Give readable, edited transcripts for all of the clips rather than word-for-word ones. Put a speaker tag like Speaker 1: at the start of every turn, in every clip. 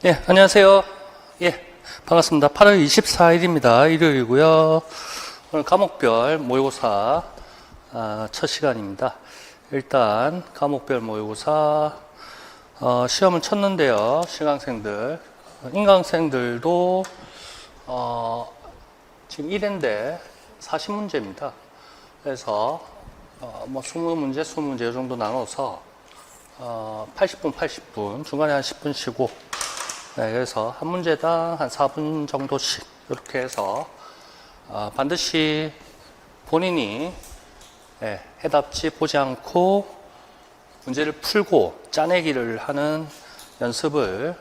Speaker 1: 예, 안녕하세요. 예, 반갑습니다. 8월 24일입니다. 일요일이고요. 오늘 과목별 모의고사 첫 시간입니다. 일단 과목별 모의고사 시험을 쳤는데요. 시강생들, 인강생들도 지금 1회인데 40문제입니다. 그래서 뭐 20문제, 20문제 이 정도 나눠서 80분, 80분, 중간에 한 10분 쉬고, 네, 그래서 한 문제당 한 4분 정도씩 이렇게 해서 반드시 본인이 해답지 보지 않고 문제를 풀고 짜내기를 하는 연습을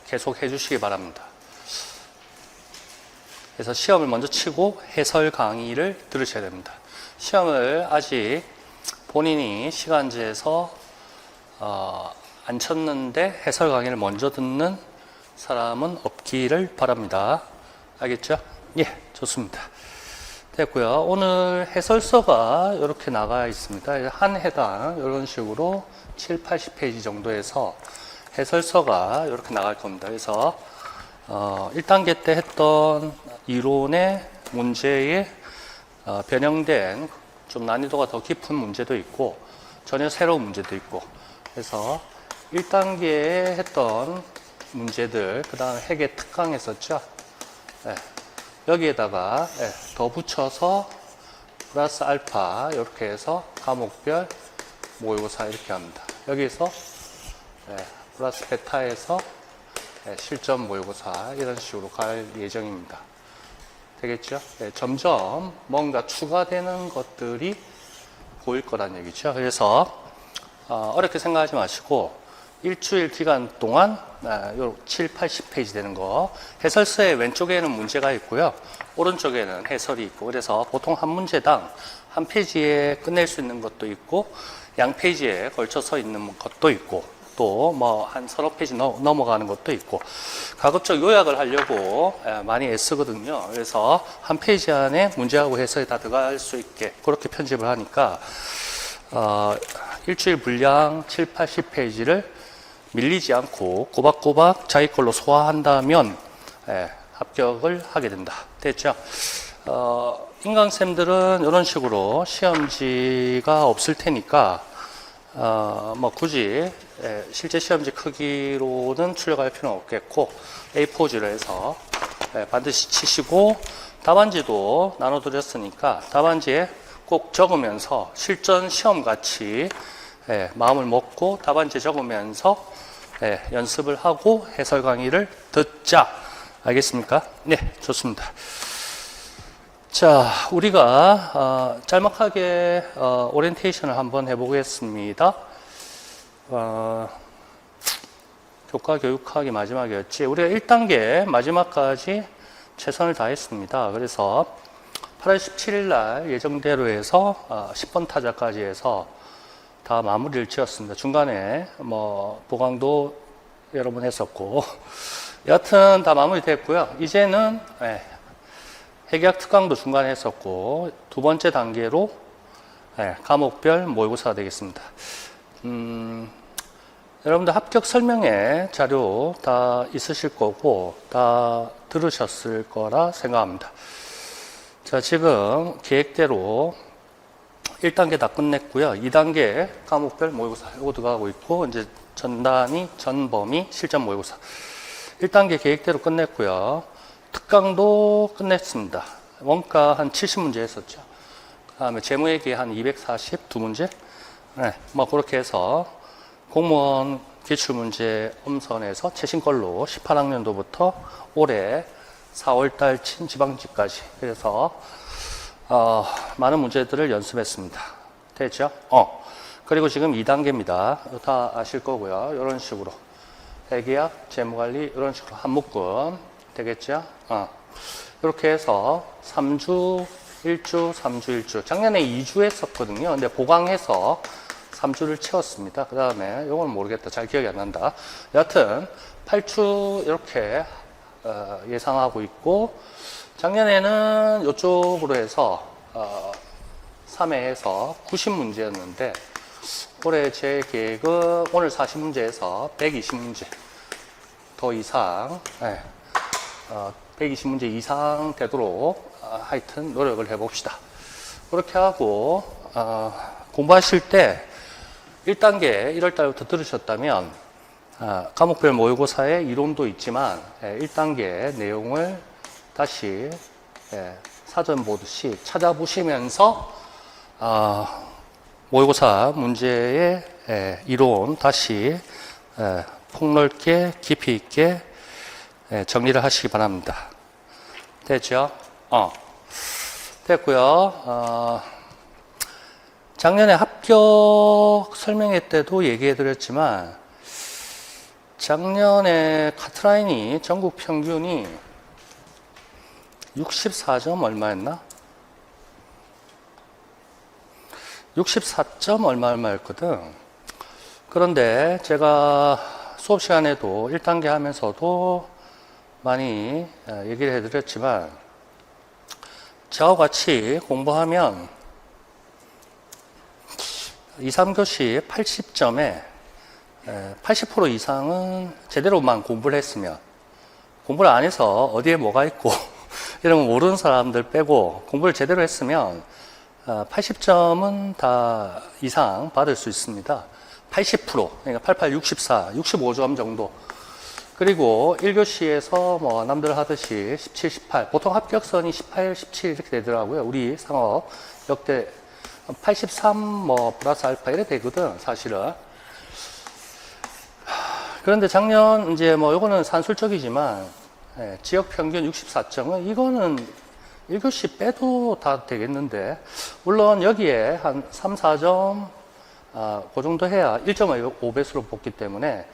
Speaker 1: 계속 해주시기 바랍니다. 그래서 시험을 먼저 치고 해설 강의를 들으셔야 됩니다. 시험을 아직 본인이 시간제에서 안 쳤는데 해설 강의를 먼저 듣는 사람은 없기를 바랍니다. 알겠죠? 예, 좋습니다. 됐고요. 오늘 해설서가 이렇게 나가 있습니다. 한 해당 이런 식으로 7, 80페이지 정도에서 해설서가 이렇게 나갈 겁니다. 그래서 1단계 때 했던 이론의 문제에 변형된 좀 난이도가 더 깊은 문제도 있고 전혀 새로운 문제도 있고, 그래서 1단계에 했던 문제들, 그 다음 핵의 특강 했었죠. 여기에다가 더 붙여서 플러스 알파 이렇게 해서 과목별 모의고사 이렇게 합니다. 여기서 플러스 베타에서 실전 모의고사 이런 식으로 갈 예정입니다. 되겠죠? 점점 뭔가 추가되는 것들이 보일 거란 얘기죠. 그래서 어렵게 생각하지 마시고 일주일 기간 동안 7, 80페이지 되는 거, 해설서의 왼쪽에는 문제가 있고요, 오른쪽에는 해설이 있고, 그래서 보통 한 문제당 한 페이지에 끝낼 수 있는 것도 있고 양 페이지에 걸쳐서 있는 것도 있고, 또 뭐 한 서너 페이지 넘어가는 것도 있고, 가급적 요약을 하려고 많이 애쓰거든요. 그래서 한 페이지 안에 문제하고 해설이 다 들어갈 수 있게 그렇게 편집을 하니까 일주일 분량 7, 80페이지를 밀리지 않고 꼬박꼬박 자기 걸로 소화한다면 합격을 하게 된다. 됐죠? 인강쌤들은 이런 식으로 시험지가 없을 테니까 뭐 굳이 실제 시험지 크기로는 출력할 필요는 없겠고 A4지로 해서 반드시 치시고, 답안지도 나눠드렸으니까 답안지에 꼭 적으면서 실전 시험 같이 마음을 먹고 답안지 적으면서 연습을 하고 해설 강의를 듣자. 알겠습니까? 네, 좋습니다. 자, 우리가 짤막하게 오리엔테이션을 한번 해보겠습니다. 교과 교육학이 마지막이었지. 우리가 1단계 마지막까지 최선을 다했습니다. 그래서 8월 17일 날 예정대로 해서 10번 타자까지 해서 다 마무리를 지었습니다. 중간에 뭐 보강도 여러 번 했었고, 여하튼 다 마무리됐고요. 이제는 핵의학 특강도 중간에 했었고, 두 번째 단계로 과목별 모의고사가 되겠습니다. 여러분들 합격 설명회 자료 다 있으실 거고 다 들으셨을 거라 생각합니다. 자, 지금 계획대로 1단계 다 끝냈고요. 2단계 과목별 모의고사 이거 들어가고 있고, 이제 전단위, 전범위, 실전 모의고사 1단계 계획대로 끝냈고요. 특강도 끝냈습니다. 원가 한 70문제 했었죠. 그 다음에 재무회계 한 242문제. 뭐 그렇게 해서 공무원 기출문제 엄선에서 최신 걸로 18학년도부터 올해 4월달 친 지방지까지, 그래서 많은 문제들을 연습했습니다. 됐죠? 그리고 지금 2단계입니다. 다 아실 거고요. 이런 식으로 회계학, 재무관리 이런 식으로 한 묶음 되겠죠? 이렇게 해서 3주, 1주, 3주, 1주. 작년에 2주 했었거든요. 근데 보강해서 3주를 채웠습니다. 그 다음에 이건 모르겠다. 잘 기억이 안 난다. 여하튼 8주 이렇게 예상하고 있고, 작년에는 이쪽으로 해서 3회에서 90문제였는데 올해 제 계획은 오늘 40문제에서 120문제 더 이상 120문제 이상 되도록 하여튼 노력을 해봅시다. 그렇게 하고 공부하실 때 1단계 1월달부터 들으셨다면 과목별 모의고사의 이론도 있지만 1단계 내용을 다시 사전 보듯이 찾아보시면서 모의고사 문제의 이론 다시 폭넓게 깊이 있게 정리를 하시기 바랍니다. 됐죠? 됐고요. 작년에 합격 설명회 때도 얘기해 드렸지만 작년에 카트라인이 전국 평균이 64점 얼마였나? 64점 얼마였거든. 그런데 제가 수업 시간에도 1단계 하면서도 많이 얘기를 해드렸지만 저와 같이 공부하면 2, 3교시 80점에 80% 이상은 제대로만 공부를 했으면, 공부를 안 해서 어디에 뭐가 있고 이런 거 모르는 사람들 빼고 공부를 제대로 했으면 80점은 다 이상 받을 수 있습니다. 80%, 그러니까 88, 64, 65점 정도. 그리고 1교시에서 뭐 남들 하듯이 17, 18, 보통 합격선이 18, 17 이렇게 되더라고요. 우리 상업 역대 83 뭐 플러스 알파 이렇게 되거든, 사실은. 그런데 작년 이제 뭐 요거는 산술적이지만 지역 평균 64점은 이거는 1교시 빼도 다 되겠는데, 물론 여기에 한 3, 4점 그 정도 해야 1.5배수로 뽑기 때문에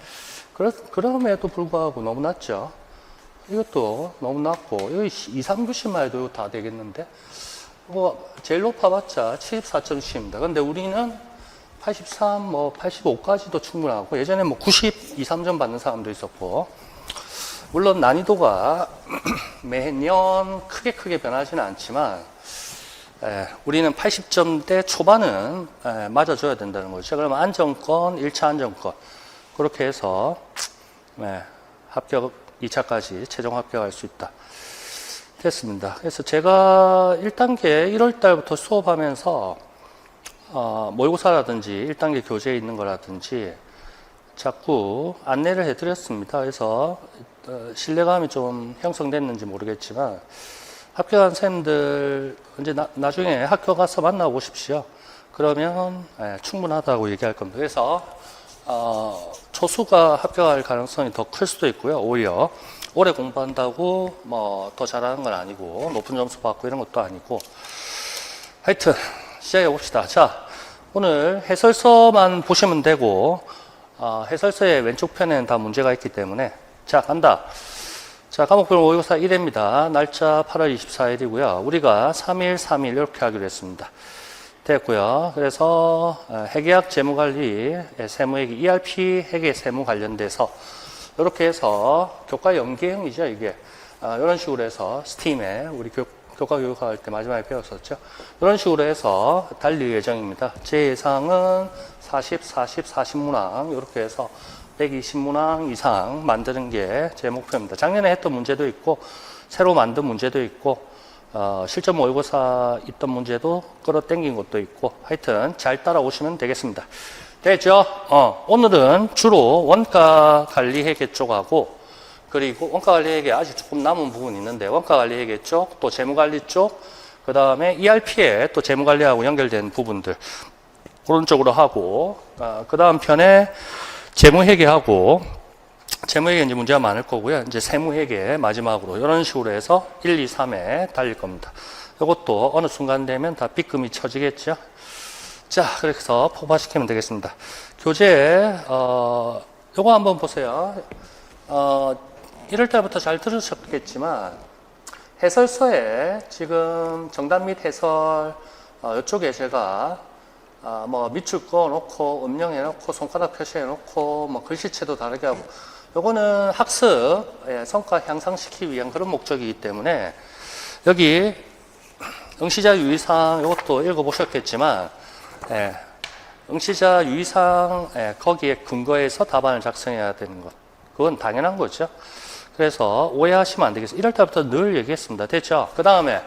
Speaker 1: 그럼에도 불구하고 너무 낮죠. 이것도 너무 낮고, 여기 2, 3교시만 해도 다 되겠는데, 뭐 제일 높아봤자 74점씩입니다. 근데 우리는 83, 뭐 85까지도 충분하고, 예전에 뭐 92, 3점 받는 사람도 있었고, 물론 난이도가 매년 크게 변하지는 않지만 우리는 80점대 초반은 맞아줘야 된다는 거죠. 그러면 안정권, 1차 안정권 그렇게 해서 합격 2차까지 최종 합격할 수 있다. 됐습니다. 그래서 제가 1단계 1월 달부터 수업하면서 모의고사라든지 1단계 교재에 있는 거라든지 자꾸 안내를 해드렸습니다. 그래서 신뢰감이 좀 형성됐는지 모르겠지만 합격한 선생님들 이제 나중에 학교 가서 만나보십시오. 그러면 충분하다고 얘기할 겁니다. 그래서 초수가 합격할 가능성이 더 클 수도 있고요. 오히려 오래 공부한다고 뭐 더 잘하는 건 아니고 높은 점수 받고 이런 것도 아니고, 하여튼 시작해 봅시다. 자, 오늘 해설서만 보시면 되고 해설서의 왼쪽 편에는 다 문제가 있기 때문에, 자, 간다. 자, 과목별 모의고사 1회입니다. 날짜 8월 24일이고요. 우리가 3일, 3일 이렇게 하기로 했습니다. 됐고요. 그래서 회계학 재무관리, 세무회계, ERP 회계 세무 관련돼서 이렇게 해서 교과 연계형이죠, 이게. 이런 식으로 해서 스팀에 우리 교과 교육할 때 마지막에 배웠었죠. 이런 식으로 해서 달릴 예정입니다. 제 예상은 40, 40, 40문항 이렇게 해서 120문항 이상 만드는 게 제 목표입니다. 작년에 했던 문제도 있고 새로 만든 문제도 있고 실전 모의고사 있던 문제도 끌어당긴 것도 있고, 하여튼 잘 따라오시면 되겠습니다. 됐죠? 오늘은 주로 원가 관리 회계 쪽하고, 그리고 원가 관리 회계 아직 조금 남은 부분이 있는데 원가 관리 회계 쪽, 또 재무 관리 쪽, 그 다음에 ERP에 또 재무 관리하고 연결된 부분들 그런 쪽으로 하고, 그 다음 편에 재무회계하고, 재무회계 이제 문제가 많을 거고요. 이제 세무회계 마지막으로 이런 식으로 해서 1, 2, 3에 달릴 겁니다. 이것도 어느 순간 되면 다 빗금이 쳐지겠죠. 자, 그래서 포괄시키면 되겠습니다. 교재, 요거 한번 보세요. 1월 달부터 잘 들으셨겠지만 해설서에 지금 정답 및 해설 이쪽에 제가 뭐 밑줄 그어 놓고 음영해 놓고 손가락 표시해 놓고 뭐 글씨체도 다르게 하고, 요거는 학습 성과 향상시키기 위한 그런 목적이기 때문에 여기 응시자 유의사항 이것도 읽어보셨겠지만 응시자 유의사항 거기에 근거해서 답안을 작성해야 되는 것, 그건 당연한 거죠. 그래서 오해하시면 안 되겠어요. 1월 달부터 늘 얘기했습니다. 됐죠? 그 다음에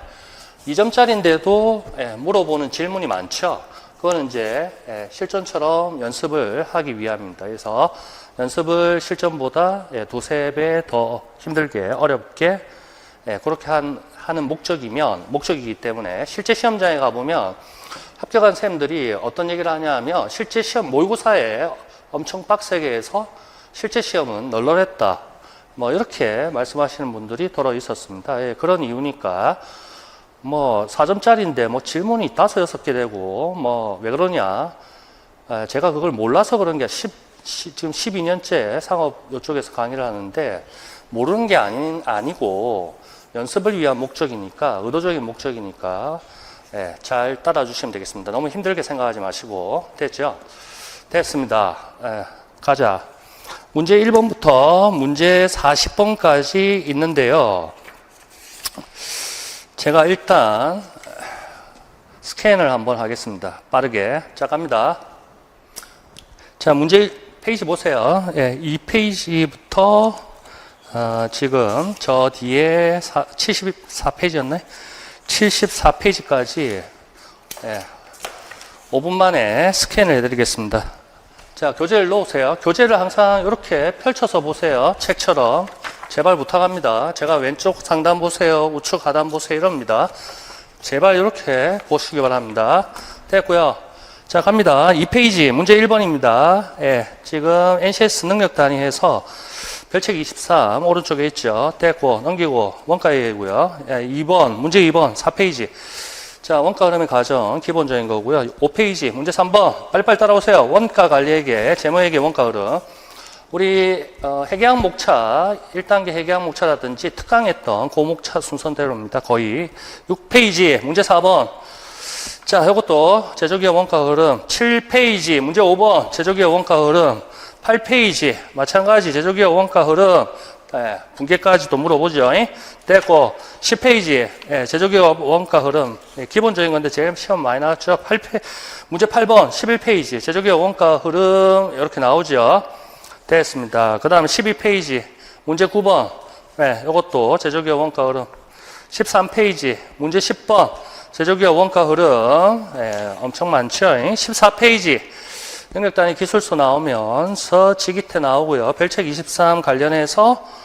Speaker 1: 2점짜리인데도 물어보는 질문이 많죠. 그거는 이제 실전처럼 연습을 하기 위함입니다. 그래서 연습을 실전보다 두세 배 더 힘들게 어렵게 그렇게 하는 목적이기 때문에 실제 시험장에 가보면 합격한 쌤들이 어떤 얘기를 하냐 하면 실제 시험 모의고사에 엄청 빡세게 해서 실제 시험은 널널했다. 뭐 이렇게 말씀하시는 분들이 더러 있었습니다. 그런 이유니까 뭐 4점짜리인데 뭐 질문이 5, 6개 되고 뭐 왜 그러냐. 제가 그걸 몰라서 그런 게 지금 12년째 상업 이쪽에서 강의를 하는데 모르는 게 아니고 연습을 위한 목적이니까 의도적인 목적이니까 잘 따라주시면 되겠습니다. 너무 힘들게 생각하지 마시고 됐죠? 됐습니다. 가자. 문제 1번부터 문제 40번까지 있는데요. 제가 일단 스캔을 한번 하겠습니다. 빠르게. 자, 갑니다. 자, 문제 페이지 보세요. 이 페이지부터 지금 저 뒤에 74페이지였네? 74페이지까지 5분 만에 스캔을 해드리겠습니다. 자, 교재를 놓으세요. 교재를 항상 이렇게 펼쳐서 보세요. 책처럼. 제발 부탁합니다. 제가 왼쪽 상단 보세요. 우측 하단 보세요. 이럽니다. 제발 이렇게 보시기 바랍니다. 됐고요. 자, 갑니다. 2페이지 문제 1번입니다. 지금 NCS 능력 단위에서 별책 23 오른쪽에 있죠. 됐고 넘기고 원가이고요. 2번 문제 2번 4페이지. 자, 원가 흐름의 가정 기본적인 거고요. 5페이지 문제 3번 빨리빨리 따라오세요. 원가 관리에게 재무에게 원가 흐름. 우리 해계학 목차 1단계 해계학 목차라든지 특강했던 고목차 순서대로입니다. 거의 6페이지 문제 4번. 자, 이것도 제조기업 원가 흐름. 7페이지 문제 5번 제조기업 원가 흐름. 8페이지 마찬가지 제조기업 원가 흐름. 분계까지도 물어보죠. 됐고 10페이지 제조기업 원가 흐름. 기본적인 건데 제일 시험 많이 나왔죠. 문제 8번 11페이지 제조기업 원가 흐름 이렇게 나오죠. 됐습니다. 그 다음에 12페이지 문제 9번 이것도 제조기업 원가 흐름. 13페이지 문제 10번 제조기업 원가 흐름 엄청 많죠. 14페이지 능력단위 기술서 나오면서 지기태 나오고요. 별책 23 관련해서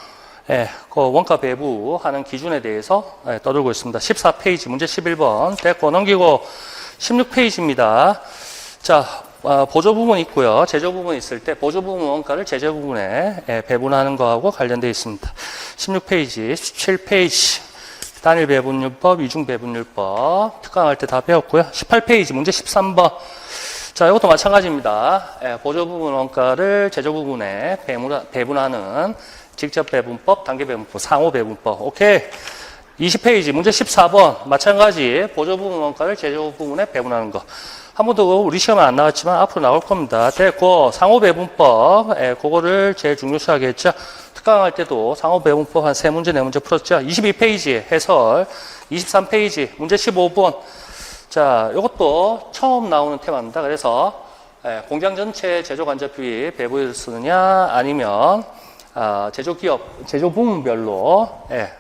Speaker 1: 그 원가 배부하는 기준에 대해서 떠들고 있습니다. 14페이지 문제 11번 됐고 넘기고 16페이지입니다. 자, 보조 부분 있고요. 제조 부분 있을 때 보조 부분 원가를 제조 부분에 배분하는 거하고 관련되어 있습니다. 16페이지, 17페이지 단일 배분율법, 이중 배분율법 특강할 때 다 배웠고요. 18페이지 문제 13번. 자, 이것도 마찬가지입니다. 보조 부분 원가를 제조 부분에 배분하는 직접 배분법, 단계 배분법, 상호 배분법. 오케이. 20페이지 문제 14번 마찬가지 보조 부분 원가를 제조 부분에 배분하는 거. 한 번도 우리 시험에 안 나왔지만 앞으로 나올 겁니다. 됐고 상호 배분법 그거를 제일 중요시하게 했죠. 특강할 때도 상호 배분법 한 3문제 4문제 풀었죠. 22페이지 해설 23페이지 문제 15번. 자, 이것도 처음 나오는 테마입니다. 그래서 공장 전체 제조 간접비 배부를 쓰느냐 아니면 제조기업, 제조 부문별로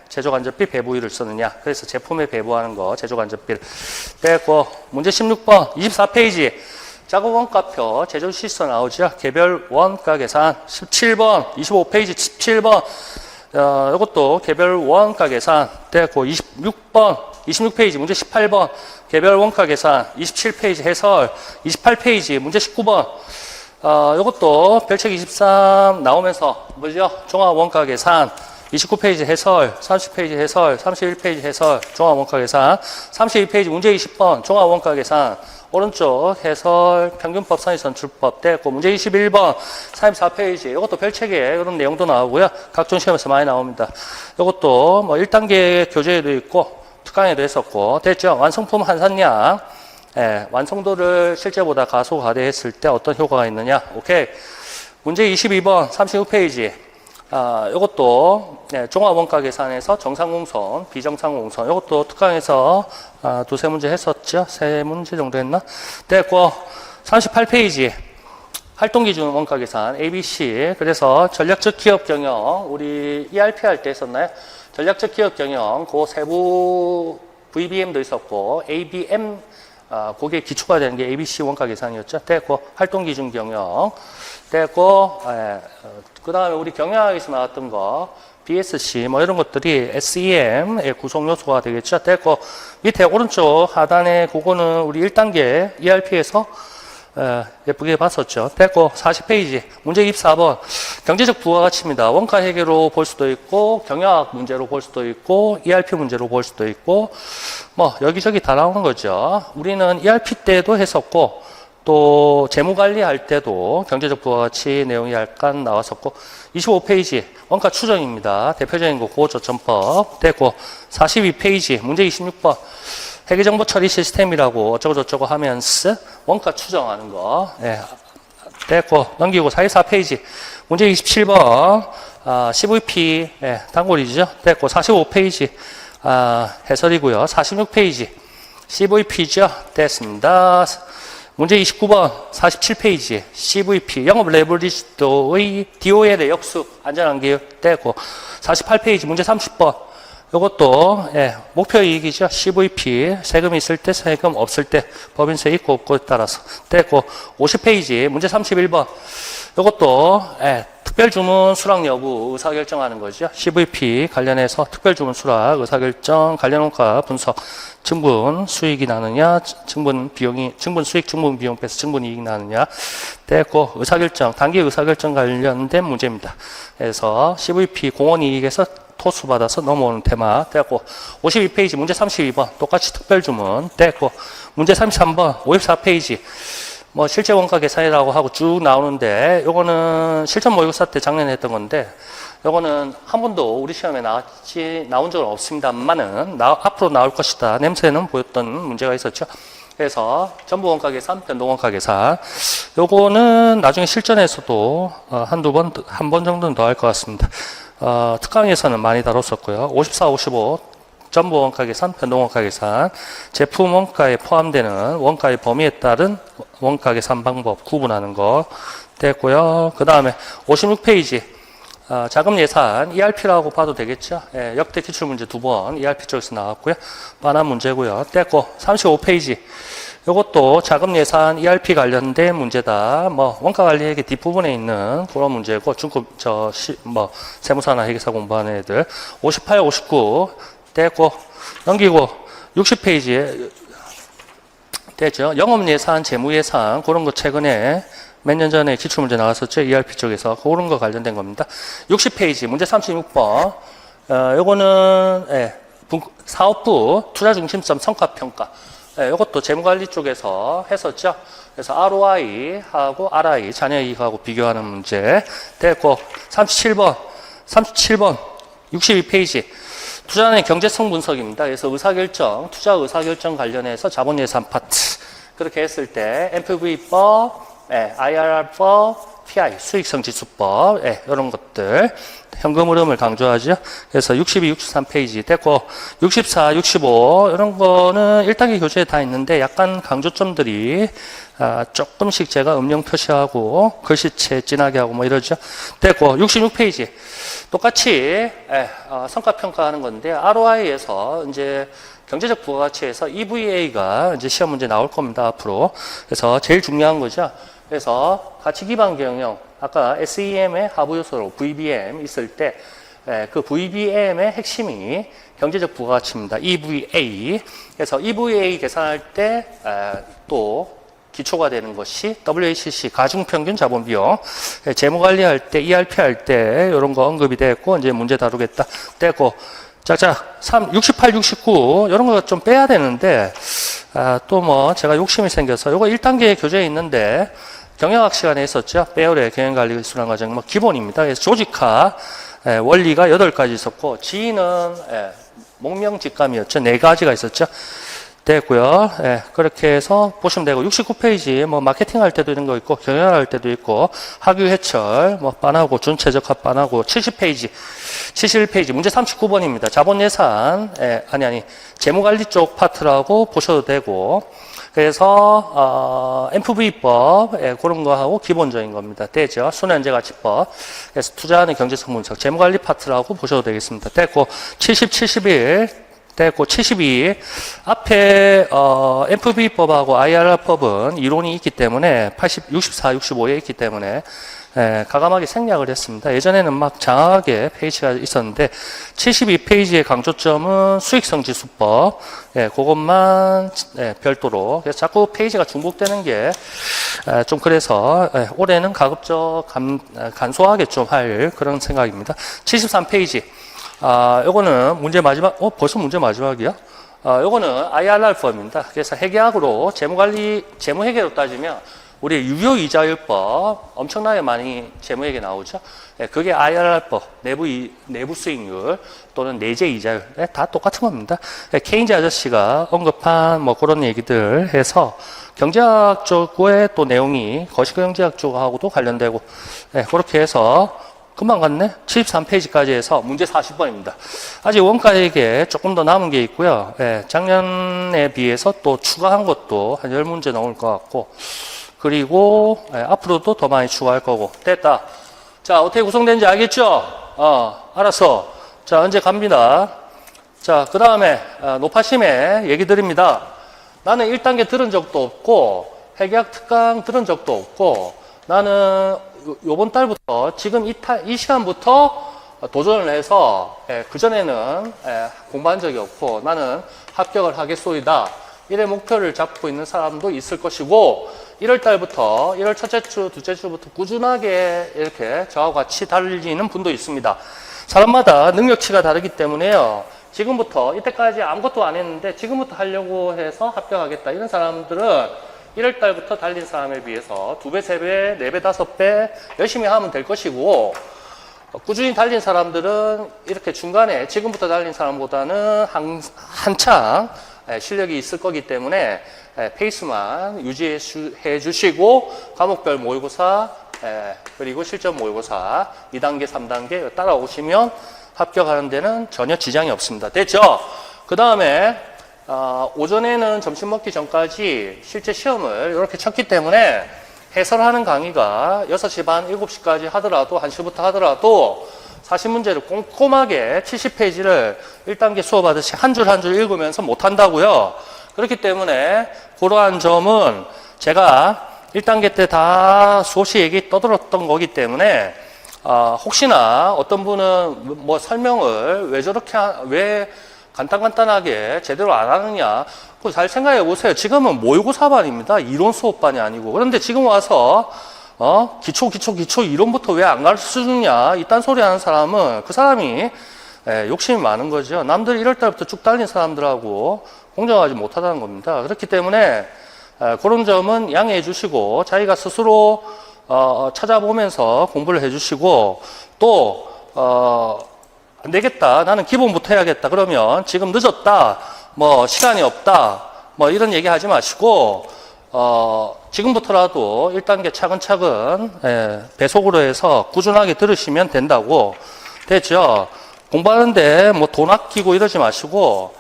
Speaker 1: 제조간접비 배부율을 쓰느냐. 그래서 제품에 배부하는 거, 제조간접비를 빼고 문제 16번, 24페이지 작업원가표, 제조실서 나오죠. 개별 원가 계산 17번, 25페이지 17번 이것도 개별 원가 계산 됐고 26번, 26페이지 문제 18번 개별 원가 계산 27페이지 해설 28페이지 문제 19번 이것도 별책 23 나오면서 뭐죠? 종합 원가 계산 29페이지 해설, 30페이지 해설, 31페이지 해설, 종합 원가 계산, 32페이지 문제 20번 종합 원가 계산, 오른쪽 해설, 평균법, 선의선출법 됐고 문제 21번, 34페이지 이것도 별책에 이런 내용도 나오고요. 각종 시험에서 많이 나옵니다. 이것도 뭐 1단계 교재에도 있고 특강에도 했었고 됐죠? 완성품 한산량 완성도를 실제보다 가속화대했을 때 어떤 효과가 있느냐. 오케이. 문제 22번 36페이지 이것도 종합원가 계산에서 정상공선, 비정상공선 이것도 특강에서 두세 문제 했었죠. 세 문제 정도 했나? 됐고 38페이지 활동기준 원가계산 ABC. 그래서 전략적 기업 경영 우리 ERP 할 때 했었나요? 전략적 기업 경영 그 세부 VBM도 있었고 ABM 그게 기초가 되는 게 ABC 원가계산이었죠. 됐고 활동기준 경영 됐고 그 다음에 우리 경영학에서 나왔던 거 BSC 뭐 이런 것들이 SEM의 구성 요소가 되겠죠. 됐고 밑에 오른쪽 하단에 그거는 우리 1단계 ERP에서 예쁘게 봤었죠. 됐고 40페이지 문제 24번 경제적 부가가치입니다. 원가 회계로 볼 수도 있고 경영학 문제로 볼 수도 있고 ERP 문제로 볼 수도 있고 뭐 여기저기 다 나오는 거죠. 우리는 ERP 때도 했었고 또 재무관리할 때도 경제적 부가가치 내용이 약간 나왔었고 25페이지 원가 추정입니다. 대표적인 거 고조점법 됐고 42페이지 문제 26번 회계정보 처리 시스템이라고 어쩌고저쩌고 하면서 원가 추정하는 거 됐고 넘기고 44페이지 문제 27번 CVP 단골이죠. 됐고 45페이지 해설이고요. 46페이지 CVP죠. 됐습니다. 문제 29번 47페이지 CVP 영업 레버리지도의 DOL의 역수 안전한계획 됐고 48페이지 문제 30번 이것도 목표이익이죠. CVP 세금이 있을 때 세금 없을 때 법인세 있고 없고에 따라서 됐고 50페이지 문제 31번 이것도 특별주문 수락 여부 의사결정하는 거죠. CVP 관련해서 특별주문 수락 의사결정 관련 원가 분석 증분 수익이 나느냐 증분 비용이 증분 수익 증분 비용 빼서 증분 이익이 나느냐 됐고 의사결정 단기 의사결정 관련된 문제입니다. 그래서 CVP 공원이익에서 토수 받아서 넘어오는 테마 됐고 52페이지 문제 32번 똑같이 특별주문 됐고 문제 33번 54페이지 뭐 실제 원가 계산이라고 하고 쭉 나오는데 요거는 실전 모의고사 때 작년에 했던 건데 요거는 한 번도 우리 시험에 나온 적은 없습니다만은 앞으로 나올 것이다 냄새는 보였던 문제가 있었죠. 그래서 전부 원가 계산, 변동 원가 계산 요거는 나중에 실전에서도 한 번 정도는 더 할 것 같습니다. 특강에서는 많이 다뤘었고요. 54, 55 전부 원가 계산, 변동 원가 계산, 제품 원가에 포함되는 원가의 범위에 따른 원가 계산 방법 구분하는 거 됐고요. 그 다음에 56페이지 자금 예산 ERP라고 봐도 되겠죠. 역대 기출문제 2번 ERP 쪽에서 나왔고요. 빤한 문제고요. 됐고 35페이지 이것도 자금 예산 ERP 관련된 문제다. 뭐 원가 관리 회계 뒷부분에 있는 그런 문제고 중급 세무사나 회계사 공부하는 애들 58, 59 됐고 넘기고 60페이지에 됐죠. 영업 예산, 재무 예산 그런 거 최근에 몇 년 전에 기출문제 나왔었죠. ERP 쪽에서 그런 거 관련된 겁니다. 60페이지 문제 36번 요거는 사업부 투자중심점 성과평가 이것도 재무관리 쪽에서 했었죠. 그래서 ROI하고 RI, 자녀이익하고 비교하는 문제 됐고 37번 62페이지 투자의 경제성 분석입니다. 그래서 의사결정, 투자 의사결정 관련해서 자본예산 파트 그렇게 했을 때 NPV법, IRR법, PI, 수익성지수법 이런 것들 현금 흐름을 강조하죠. 그래서 62, 63페이지 됐고 64, 65 이런 거는 1단계 교재에 다 있는데 약간 강조점들이 조금씩 제가 음영 표시하고 글씨체 진하게 하고 뭐 이러죠. 됐고 66페이지 똑같이 성과평가하는 건데 ROI에서 이제 경제적 부가가치에서 EVA가 이제 시험 문제 나올 겁니다 앞으로. 그래서 제일 중요한 거죠. 그래서 가치 기반 경영 아까 SEM의 하부 요소로 VBM 있을 때 그 VBM의 핵심이 경제적 부가가치입니다. EVA. 그래서 EVA 계산할 때 또 기초가 되는 것이 WACC 가중평균 자본비용. 재무관리할 때 ERP 할 때 이런 거 언급이 됐고 이제 문제 다루겠다 됐고 자 68, 69 이런 거 좀 빼야 되는데 또 뭐 제가 욕심이 생겨서 이거 1단계 교재에 있는데 경영학 시간에 했었죠. 배열의 경영관리 순환 과정 뭐 기본입니다. 그래서 조직화 원리가 8가지 있었고 지인은 목명직감이었죠. 4가지가 있었죠. 됐고요. 그렇게 해서 보시면 되고 69페이지 뭐 마케팅 할 때도 이런 거 있고 경영할 때도 있고 학위 회철 뭐 빤하고 준최적화 빤하고 70페이지 71페이지 문제 39번입니다. 자본예산 아니 재무관리 쪽 파트라고 보셔도 되고 그래서 MV법 그런 거하고 기본적인 겁니다. 되죠? 순환제가치법. 그래서 투자하는 경제성 분석, 재무관리 파트라고 보셔도 되겠습니다. 됐고 70, 71 됐고 72 앞에 MV법하고 IRR법은 이론이 있기 때문에 64, 65에 있기 때문에 가감하게 생략을 했습니다. 예전에는 막 장황하게 페이지가 있었는데 72페이지의 강조점은 수익성 지수법 그것만 별도로 그래서 자꾸 페이지가 중복되는 게 좀 그래서 올해는 가급적 간소하게 좀 할 그런 생각입니다. 73페이지 요거는 문제 마지막 벌써 문제 마지막이야? 요거는 IRR법입니다. 그래서 회계학으로 재무회계로 따지면 우리 유효이자율법 엄청나게 많이 재무회계 나오죠. 그게 IRR법, 내부 수익률 또는 내재 이자율 다 똑같은 겁니다. 케인즈 아저씨가 언급한 뭐 그런 얘기들 해서 경제학 쪽의 또 내용이 거시경제학 쪽하고도 관련되고 그렇게 해서 금방 갔네? 73페이지까지 해서 문제 40번입니다. 아직 원가에게 조금 더 남은 게 있고요. 작년에 비해서 또 추가한 것도 한 10문제 나올 것 같고 그리고 앞으로도 더 많이 추가할 거고 됐다. 자, 어떻게 구성되는지 알겠죠? 알았어. 자, 언제 갑니다. 자, 그 다음에 노파심에 얘기 드립니다. 나는 1단계 들은 적도 없고 회계학 특강 들은 적도 없고 나는 요번 달부터 지금 이 시간부터 도전을 해서 그전에는 공부한 적이 없고 나는 합격을 하겠소이다. 이래 목표를 잡고 있는 사람도 있을 것이고 1월 달부터 1월 첫째 주, 둘째 주부터 꾸준하게 이렇게 저와 같이 달리는 분도 있습니다. 사람마다 능력치가 다르기 때문에요. 지금부터 이때까지 아무것도 안 했는데 지금부터 하려고 해서 합격하겠다. 이런 사람들은 1월 달부터 달린 사람에 비해서 2배, 3배, 4배, 5배 열심히 하면 될 것이고 꾸준히 달린 사람들은 이렇게 중간에 지금부터 달린 사람보다는 한창 실력이 있을 거기 때문에 페이스만 유지해 주시고 과목별 모의고사 그리고 실전 모의고사 2단계, 3단계 따라오시면 합격하는 데는 전혀 지장이 없습니다. 됐죠? 그 다음에 오전에는 점심 먹기 전까지 실제 시험을 이렇게 쳤기 때문에 해설하는 강의가 6시 반, 7시까지 하더라도 1시부터 하더라도 40문제를 꼼꼼하게 70페이지를 1단계 수업하듯이 한 줄 한 줄 읽으면서 못한다고요. 그렇기 때문에 그러한 점은 제가 1단계 때 다 수없이 얘기 떠들었던 거기 때문에 혹시나 어떤 분은 뭐 설명을 왜 저렇게 왜 간단하게 제대로 안 하느냐 그거 잘 생각해 보세요. 지금은 모의고사반입니다. 이론 수업반이 아니고. 그런데 지금 와서 기초 이론부터 왜 안 가르쳐주느냐 이딴 소리 하는 사람은 그 사람이 욕심이 많은 거죠. 남들이 1월 달부터 쭉 달린 사람들하고 공정하지 못하다는 겁니다. 그렇기 때문에 그런 점은 양해해 주시고 자기가 스스로 찾아보면서 공부를 해 주시고 또 안 되겠다. 나는 기본부터 해야겠다. 그러면 지금 늦었다. 뭐 시간이 없다. 뭐 이런 얘기 하지 마시고 지금부터라도 1단계 차근차근 배속으로 해서 꾸준하게 들으시면 된다고. 됐죠? 공부하는데 뭐 돈 아끼고 이러지 마시고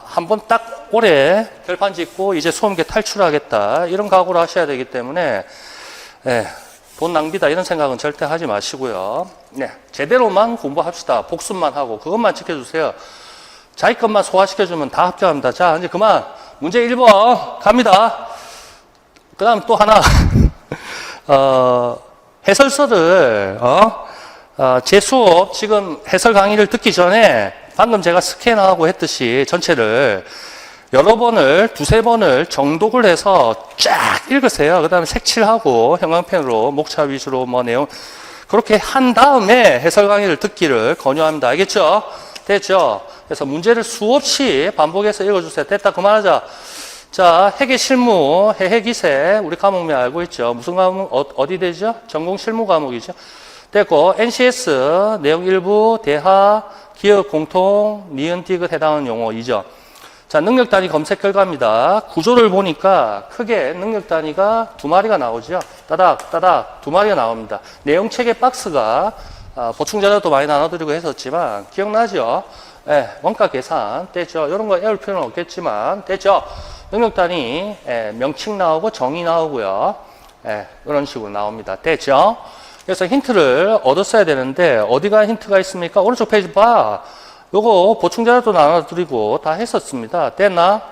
Speaker 1: 한번 딱 올해 결판 짓고 이제 수험계 탈출하겠다. 이런 각오를 하셔야 되기 때문에 돈 낭비다 이런 생각은 절대 하지 마시고요. 제대로만 공부합시다. 복습만 하고 그것만 지켜주세요. 자기 것만 소화시켜주면 다 합격합니다. 자, 이제 그만. 문제 1번 갑니다. 그 다음 또 하나. 해설서를, 제 수업 지금 해설 강의를 듣기 전에 방금 제가 스캔하고 했듯이 전체를 여러 번을, 2-3번을 정독을 해서 쫙 읽으세요. 그 다음에 색칠하고 형광펜으로 목차 위주로 뭐 내용, 그렇게 한 다음에 해설 강의를 듣기를 권유합니다. 알겠죠? 됐죠? 그래서 문제를 수없이 반복해서 읽어주세요. 됐다, 그만하자. 자, 회계 실무, 해기세, 우리 과목명 알고 있죠? 무슨 과목, 어디 되죠? 전공 실무 과목이죠? 됐고, NCS, 내용 일부, 대하, 기업 공통, 니은, 디귿 해당하는 용어이죠. 자, 능력 단위 검색 결과입니다. 구조를 보니까 크게 능력 단위가 2마리가 나오죠. 따닥 2마리가 나옵니다. 내용 체계 박스가 보충 자료도 많이 나눠드리고 했었지만 기억나죠? 원가 계산 됐죠. 이런 거 외울 필요는 없겠지만 됐죠. 능력 단위 명칭 나오고 정의 나오고요. 이런 식으로 나옵니다. 됐죠? 그래서 힌트를 얻었어야 되는데 어디가 힌트가 있습니까? 오른쪽 페이지 봐. 요거 보충 자료도 나눠드리고 다 했었습니다. 됐나?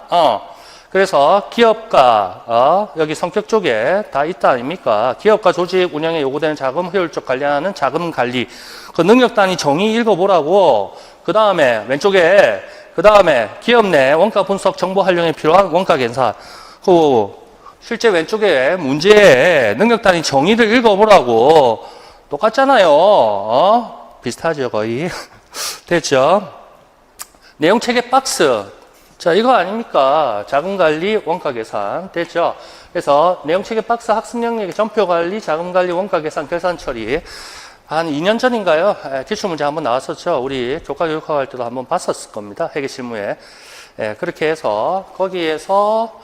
Speaker 1: 그래서 기업가 여기 성격 쪽에 다 있다 아닙니까? 기업가 조직 운영에 요구되는 자금 효율적 관리하는 자금 관리. 그 능력 단위 정의 읽어보라고. 그 다음에 왼쪽에 그 다음에 기업 내 원가 분석 정보 활용에 필요한 원가 계산. 그 실제 왼쪽에 문제에 능력 단위 정의를 읽어보라고. 똑같잖아요. 비슷하죠 거의. 됐죠? 내용 체계 박스. 자, 이거 아닙니까? 자금관리, 원가계산. 됐죠? 그래서 내용체계 박스 학습 영역의 전표관리, 자금관리, 원가계산, 결산 처리. 한 2년 전인가요? 기출문제 한번 나왔었죠? 우리 교과교육학 할 때도 한번 봤었을 겁니다. 회계실무에. 그렇게 해서 거기에서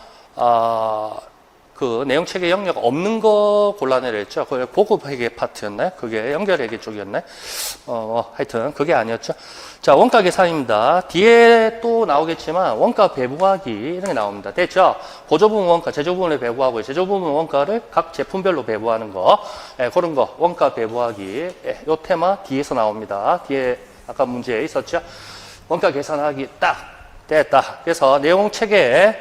Speaker 1: 그 내용체계 영역 없는 거 골라내렸죠. 그게 고급 회계 파트였나요? 그게 연결 회계 쪽이었나요? 하여튼 그게 아니었죠. 자, 원가 계산입니다. 뒤에 또 나오겠지만 원가 배부하기 이런 게 나옵니다. 됐죠? 보조부문 원가, 제조부문에 배부하고 제조부문 원가를 각 제품별로 배부하는 거, 그런 거 원가 배부하기. 요 테마 뒤에서 나옵니다. 뒤에 아까 문제에 있었죠? 원가 계산하기 딱 됐다. 그래서 내용 체계에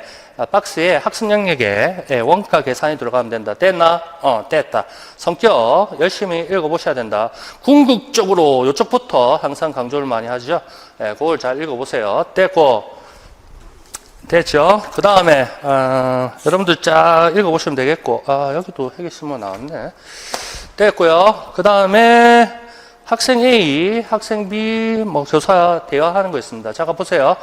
Speaker 1: 박스에 학습 영역에 원가 계산이 들어가면 된다. 됐나? 됐다. 성격 열심히 읽어보셔야 된다. 궁극적으로 이쪽부터 항상 강조를 많이 하죠. 그걸 잘 읽어보세요. 됐고, 됐죠? 그 다음에 여러분들 쫙 읽어보시면 되겠고, 여기도 회계실무 나왔네. 됐고요. 그 다음에 학생 A, 학생 B 교사 대화하는 거 있습니다. 자, 가보세요.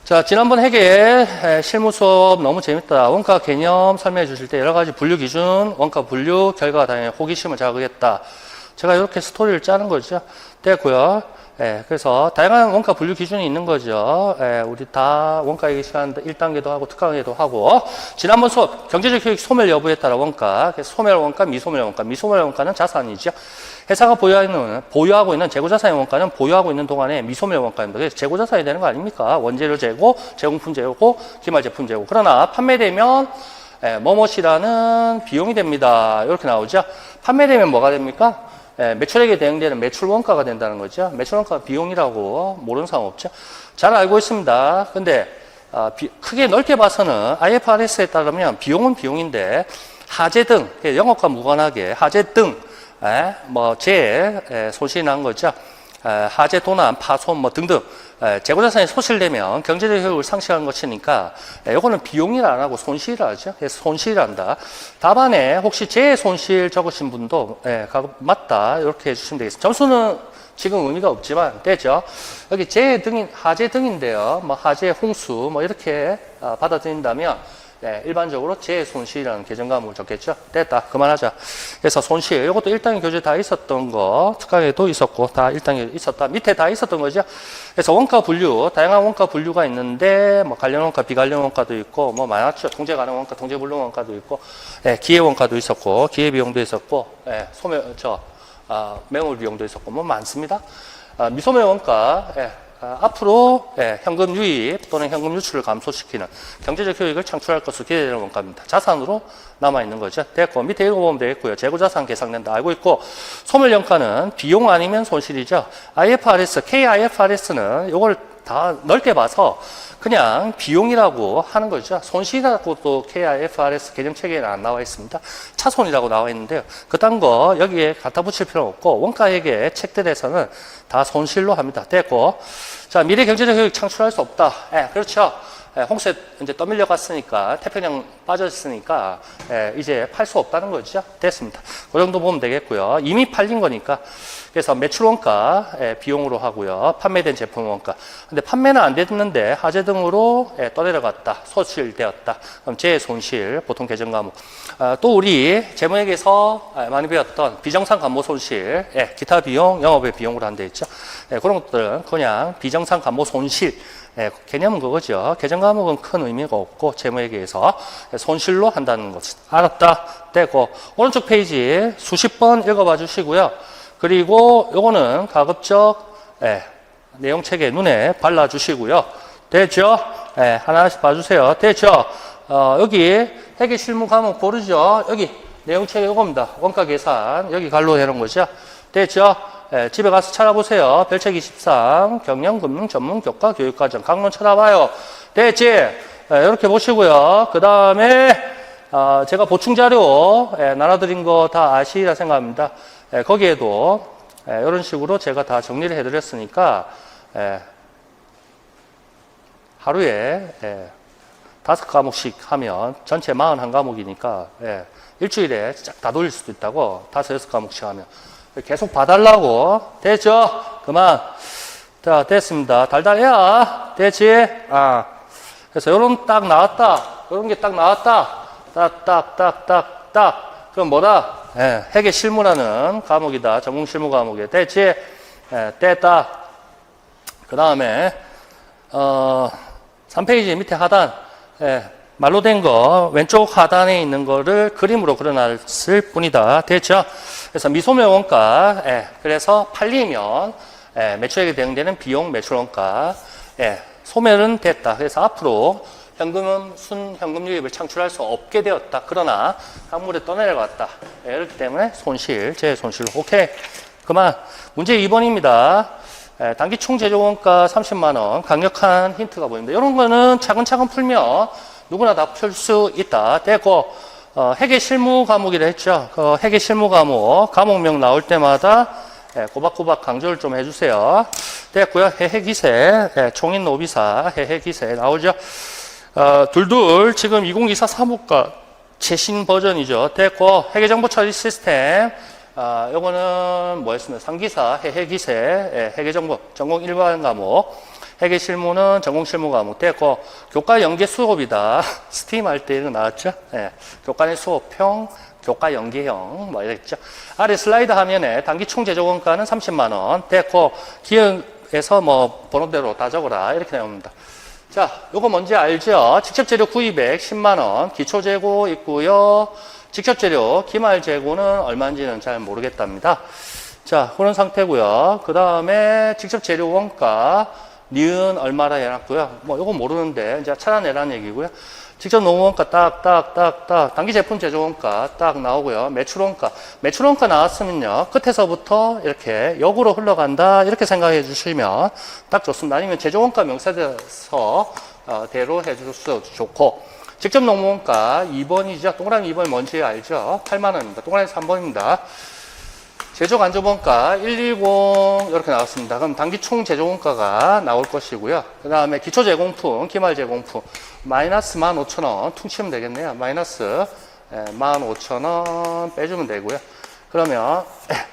Speaker 1: 자, 지난번 회계 실무 수업 너무 재밌다. 원가 개념 설명해 주실 때 여러 가지 분류 기준, 원가 분류, 결과가 당연히 호기심을 자극했다. 제가 이렇게 스토리를 짜는 거죠. 됐고요. 그래서 다양한 원가 분류 기준이 있는 거죠. 우리 다 원가 얘기 시간 1단계도 하고 특강에도 하고. 지난번 수업 경제적 효익 소멸 여부에 따라 원가. 그래서 소멸 원가, 미소멸 원가. 미소멸 원가는 자산이죠. 회사가 보유하고 있는 재고자산의 원가는 보유하고 있는 동안에 미소멸 원가입니다. 그래서 재고자산이 되는 거 아닙니까? 원재료 재고, 제공품 재고, 기말 제품 재고. 그러나 판매되면 뭐뭇이라는 비용이 됩니다. 이렇게 나오죠. 판매되면 뭐가 됩니까? 매출액에 대응되는 매출 원가가 된다는 거죠. 매출 원가가 비용이라고 모르는 사람 없죠. 잘 알고 있습니다. 근데 크게 넓게 봐서는 IFRS에 따르면 비용은 비용인데 하재 등 영업과 무관하게 하재 등 손실이 난 거죠. 하재, 도난, 파손 등등 재고자산이 소실되면 경제적 효율을 상실하는 것이니까 이거는 비용이라 안 하고 손실이라 하죠. 그래서 손실이란다. 답안에 혹시 재해 손실 적으신 분도 맞다 이렇게 해주시면 되겠습니다. 점수는 지금 의미가 없지만 되죠. 여기 재해 등인 하재 등인데요. 하재, 홍수 이렇게 받아들인다면 일반적으로 재해 손실이라는 계정 과목을 적겠죠. 됐다. 그만하자. 그래서 손실, 이것도 1단계 교재 다 있었던 거, 특강에도 있었고, 다 1단계 있었다. 밑에 다 있었던 거죠. 그래서 원가 분류, 다양한 원가 분류가 있는데, 관련 원가, 비관련 원가도 있고, 많았죠. 통제 가능 원가, 통제 불능 원가도 있고, 기회 원가도 있었고, 기회 비용도 있었고, 매몰 비용도 있었고, 많습니다. 미소매 원가, 앞으로 현금 유입 또는 현금 유출을 감소시키는 경제적 효익을 창출할 것으로 기대되는 원가입니다. 자산으로 남아있는 거죠. 됐고 밑에 읽어보면 되겠고요. 재고자산 계산된다 알고 있고 소멸연가는 비용 아니면 손실이죠. IFRS, KIFRS는 이걸 다 넓게 봐서 그냥 비용이라고 하는 거죠. 손실이라고 또 KIFRS 개념체계에는 안 나와 있습니다. 차손이라고 나와 있는데요. 그딴 거 여기에 갖다 붙일 필요는 없고 원가액의 책들에서는 다 손실로 합니다. 됐고 자 미래 경제적 효익 창출할 수 없다. 그렇죠. 홍수에 이제 떠밀려 갔으니까 태평양 빠졌으니까 이제 팔 수 없다는 거죠. 됐습니다. 그 정도 보면 되겠고요. 이미 팔린 거니까 그래서 매출 원가 비용으로 하고요. 판매된 제품 원가. 근데 판매는 안 됐는데 하재 등으로 떠내려갔다. 소실되었다. 그럼 재해 손실 보통 계정 과목. 또 우리 재무회계에서 많이 배웠던 비정상 감모 손실, 기타 비용, 영업의 비용으로 한데 있죠. 그런 것들은 그냥 비정상 감모 손실. 개념은 그거죠. 계정 과목은 큰 의미가 없고 재무회계에서 손실로 한다는 것. 알았다. 되고 오른쪽 페이지 수십 번 읽어봐 주시고요. 그리고 요거는 가급적 내용 책에 눈에 발라 주시고요. 됐죠? 예, 하나씩 봐주세요. 됐죠? 여기 회계 실무 과목 모르죠? 여기 내용책 이겁니다. 원가 계산. 여기 갈로 해놓은 거죠. 됐죠? 예, 집에 가서 찾아보세요. 별책 23, 경영, 금융, 전문, 교과, 교육과정. 강론 찾아봐요. 됐지? 예, 이렇게 보시고요. 그 다음에, 제가 보충 자료, 나눠드린 거 다 아시리라 생각합니다. 거기에도, 이런 식으로 제가 다 정리를 해드렸으니까, 하루에, 5과목씩 하면 전체 41과목이니까, 일주일에 쫙 다 돌릴 수도 있다고, 5, 6과목씩 하면. 계속 봐달라고. 됐죠? 그만. 자, 됐습니다. 달달해야. 됐지? 그래서 요런 딱 나왔다. 요런 게 딱 나왔다. 딱. 그럼 뭐다? 회계 실무라는 과목이다. 전공 실무 과목이. 됐지? 됐다. 그 다음에, 3페이지 밑에 하단, 말로 된 거 왼쪽 하단에 있는 거를 그림으로 그려놨을 뿐이다. 됐죠? 그래서 미소매 원가, 그래서 팔리면 매출액에 대응되는 비용 매출 원가, 소멸은 됐다. 그래서 앞으로 현금은 순현금 유입을 창출할 수 없게 되었다. 그러나 강물에 떠내려갔다. 이렇기 때문에 손실, 재손실. 오케이. 그만. 문제 2번입니다. 단기 총 제조 원가 30만 원. 강력한 힌트가 보입니다. 이런 거는 차근차근 풀면 누구나 다 풀 수 있다. 됐고, 회계 실무 과목이라 했죠. 회계 실무 과목명 나올 때마다 꼬박꼬박 강조를 좀 해주세요. 됐고요. 해외기세, 총인 노비사, 해외기세 나오죠. 둘 지금 2024 사무과 최신 버전이죠. 됐고, 회계정보 처리 시스템. 요거는 뭐였습니까? 상기사, 해외기세, 회계정보, 전공 일반 과목. 회계 실무는 전공 실무 과목 됐고, 교과 연계 수업이다. 스팀 할 때 이거 나왔죠? 교과 내 수업형, 교과 연계형, 뭐 이랬죠. 아래 슬라이드 화면에 단기 총 제조 원가는 30만 원 됐고, 기억에서 뭐 번호대로 다 적어라. 이렇게 나옵니다. 자, 요거 뭔지 알죠? 직접 재료 구입액 10만 원, 기초 재고 있고요. 직접 재료, 기말 재고는 얼마인지는 잘 모르겠답니다. 자, 그런 상태고요. 그 다음에 직접 재료 원가, 니은 얼마라 해놨고요. 뭐, 요거 모르는데, 이제 찾아내라는 얘기고요. 직접 노무원가 딱. 단기 제품 제조 원가 딱 나오고요. 매출 원가. 매출 원가 나왔으면요. 끝에서부터 이렇게 역으로 흘러간다. 이렇게 생각해 주시면 딱 좋습니다. 아니면 제조 원가 명세돼서 대로 해 주셔도 좋고. 직접 노무원가 2번이죠. 동그라미 2번 뭔지 알죠? 8만원입니다. 동그라미 3번입니다. 제조 간접원가 110 이렇게 나왔습니다. 그럼 단기 총 제조원가가 나올 것이고요. 그 다음에 기초 제공품, 기말 제공품 마이너스 15,000원 퉁치면 되겠네요. 마이너스 15,000원 빼주면 되고요. 그러면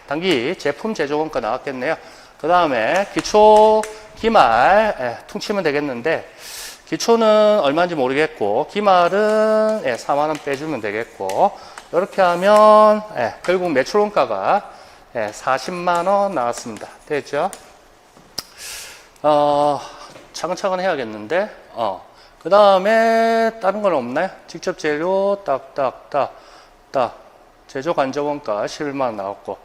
Speaker 1: 단기 제품 제조원가 나왔겠네요. 그 다음에 기초 기말 퉁치면 되겠는데 기초는 얼마인지 모르겠고 기말은 4만원 빼주면 되겠고 이렇게 하면 결국 매출원가가 40만 원 나왔습니다. 됐죠? 차근차근 해야겠는데, 그 다음에 다른 건 없나요? 직접 재료 딱. 제조 간접원가 11만 원 나왔고.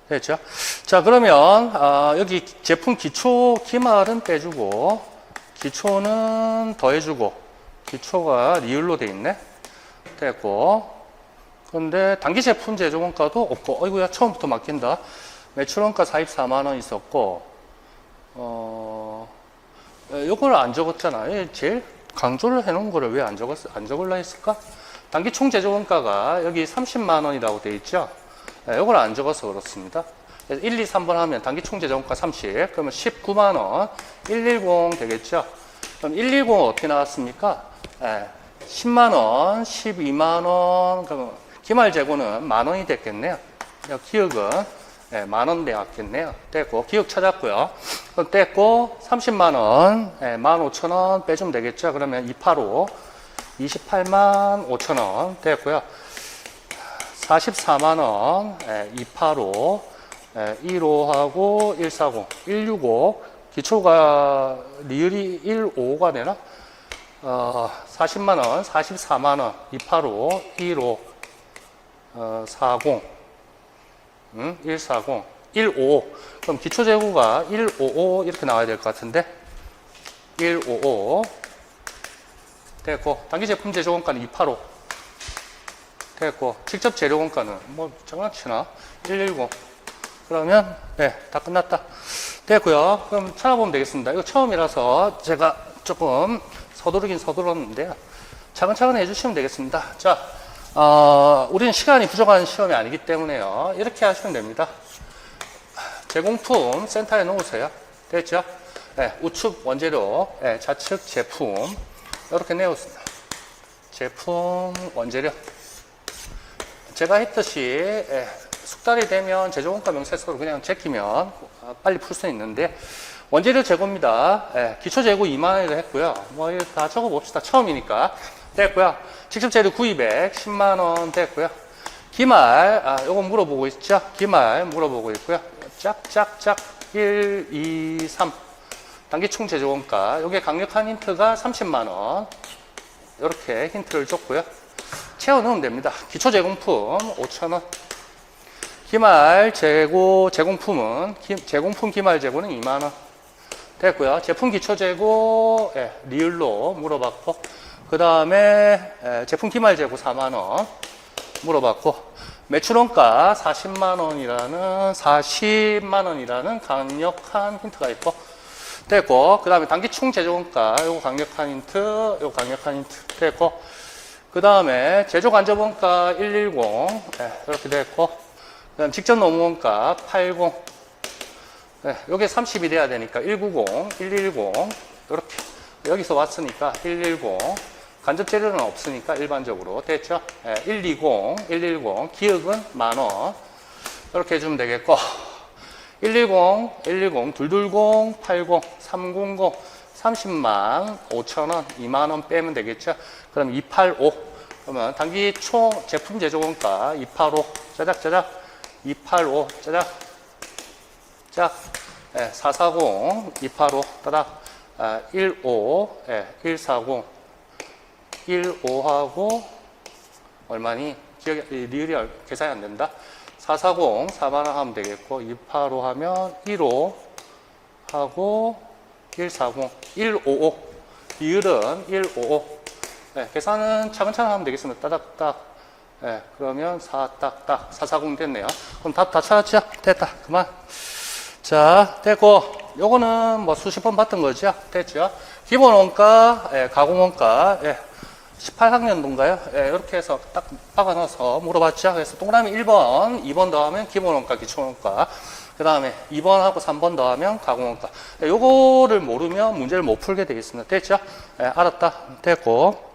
Speaker 1: 됐죠? 자, 그러면, 여기 제품 기초 기말은 빼주고, 기초는 더해주고, 기초가 리을로 돼 있네? 됐고, 그런데 단기 제품 제조 원가도 없고, 어이구야, 처음부터 막힌다. 매출 원가 44만 원 있었고, 요걸 안 적었잖아요. 제일 강조를 해놓은 거를 왜 안 적을라 했을까? 단기 총 제조 원가가 여기 30만 원이라고 돼 있죠. 요걸 안 적어서 그렇습니다. 그래서 1, 2, 3번 하면 단기 총 제조 원가 30, 그러면 19만 원, 110 되겠죠. 그럼 110 어떻게 나왔습니까? 10만 원, 12만 원, 그러면 기말 재고는 만 원이 됐겠네요. 기억은 만 원 되었겠네요. 됐고, 기억 찾았고요. 그럼 됐고, 30만 원, 15,000원 빼주면 되겠죠. 그러면 285, 28만 5천원 됐고요. 44만 원, 285, 15하고 140, 165, 기초가 리을이 15가 되나? 40만 원, 44만 원, 285, 15, 40, 140, 155. 그럼 기초 재고가 155 이렇게 나와야 될 것 같은데 155. 됐고, 단기 제품 제조 원가는 285. 됐고, 직접 재료 원가는 뭐 장난치나? 110. 그러면 네, 다 끝났다. 됐고요. 그럼 찾아보면 되겠습니다. 이거 처음이라서 제가 조금 서두르긴 서둘렀는데요. 차근차근 해주시면 되겠습니다. 자, 우리는 시간이 부족한 시험이 아니기 때문에요. 이렇게 하시면 됩니다. 제공품 센터에 놓으세요. 됐죠? 네, 우측 원재료, 네, 좌측 제품 이렇게 내었습니다. 제품 원재료. 제가 했듯이 숙달이 되면 제조원가 명세서로 그냥 제끼면 빨리 풀 수 있는데 원재료 재고입니다. 기초 재고 2만원이라 했고요. 뭐 이거 다 적어봅시다. 처음이니까 됐고요. 직접 재료 구입액 10만원 됐고요. 기말 요거 물어보고 있죠. 기말 물어보고 있고요. 짝짝짝 1, 2, 3 단기 총 제조원가 요게 강력한 힌트가 30만원 이렇게 힌트를 줬고요. 채워 넣으면 됩니다. 기초 제공품 5,000원. 기말 재고 제공품은 제공품 기말 재고는 2만원 됐고요. 제품 기초 재고 리을로 물어봤고 그 다음에 제품 기말 재고 4만원 물어봤고 매출원가 40만원이라는 강력한 힌트가 있고 됐고 그 다음에 단기 총 제조원가 요거 강력한 힌트 요거 강력한 힌트 됐고 그 다음에 제조 간접원가 110 이렇게 됐고 그 다음 직접 노무원가 80 요게 30이 돼야 되니까 190 110 이렇게 여기서 왔으니까 110 간접 재료는 없으니까 일반적으로 됐죠? 120 110 기억은 만원 이렇게 해주면 되겠고 110 110 220 80 300 30만 5천원 2만원 빼면 되겠죠? 그럼 285 그러면 단기 총 제품 제조원가 285 짜작짜작 285 짜작 짝 440 285 따닥 15 140 15하고 얼마니? 기억이 리을이 계산이 안 된다. 440 4만원 하면 되겠고 285 하면 15 하고 140 155 리을은 155 계산은 차근차근 하면 되겠습니다. 따닥딱 그러면 4 딱딱 440 됐네요. 그럼 답 다 찾았죠? 됐다. 그만. 자, 됐고 요거는 뭐 수십 번 봤던 거죠? 됐죠? 기본 원가, 가공 원가 18학년도인가요? 이렇게 해서 딱 박아 넣어서 물어봤죠. 그래서 동그라미 1번, 2번 더하면 기본 원가, 기초 원가. 그 다음에 2번하고 3번 더하면 가공 원가. 요거를 모르면 문제를 못 풀게 되어 있습니다. 됐죠? 알았다. 됐고.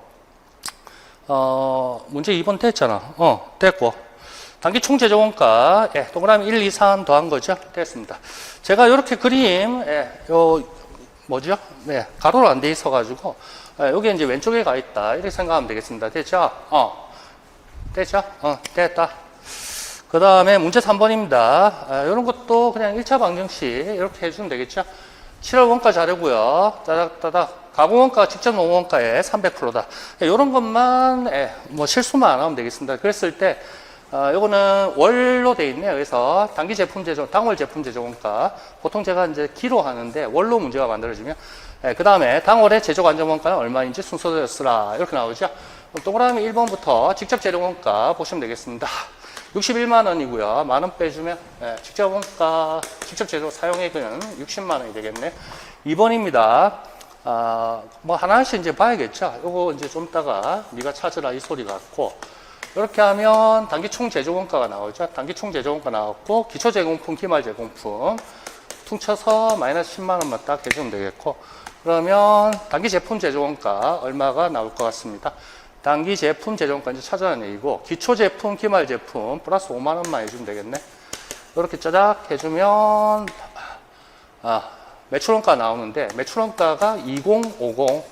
Speaker 1: 문제 2번 됐잖아. 됐고. 단기 총 제조 원가, 동그라미 1, 2, 3 더한 거죠? 됐습니다. 제가 이렇게 그림, 뭐죠? 가로로 안 돼 있어가지고, 여기 이제 왼쪽에 가 있다. 이렇게 생각하면 되겠습니다. 됐죠? 됐죠? 됐다. 그 다음에 문제 3번입니다. 이런 것도 그냥 1차 방정식 이렇게 해주면 되겠죠? 7월 원가 자료고요. 따닥따닥. 가공원가가 직접 노무원가의 300%다. 이런 것만, 뭐 실수만 안 하면 되겠습니다. 그랬을 때, 요거는 월로 돼 있네요. 그래서 단기 제품 제조, 당월 제품 제조 원가. 보통 제가 이제 기로 하는데 월로 문제가 만들어지면, 그 다음에 당월의 제조 간접 원가는 얼마인지 순서대로 쓰라. 이렇게 나오죠. 동그라미 1번부터 직접 재료 원가 보시면 되겠습니다. 61만 원이고요. 만원 빼주면, 직접 원가, 직접 제조 사용액은 60만 원이 되겠네. 2번입니다. 뭐 하나씩 이제 봐야겠죠. 요거 이제 좀 이따가 네가 찾으라 이 소리 같고. 이렇게 하면 단기 총 제조 원가가 나오죠. 단기 총 제조 원가 나왔고 기초 제공품, 기말 제공품 퉁쳐서 마이너스 10만 원만 딱 해주면 되겠고 그러면 단기 제품 제조 원가 얼마가 나올 것 같습니다. 단기 제품 제조 원가 이제 찾아낸 얘기고 기초 제품, 기말 제품 플러스 5만 원만 해주면 되겠네. 이렇게 짜작 해주면 매출 원가 나오는데 매출 원가가 2050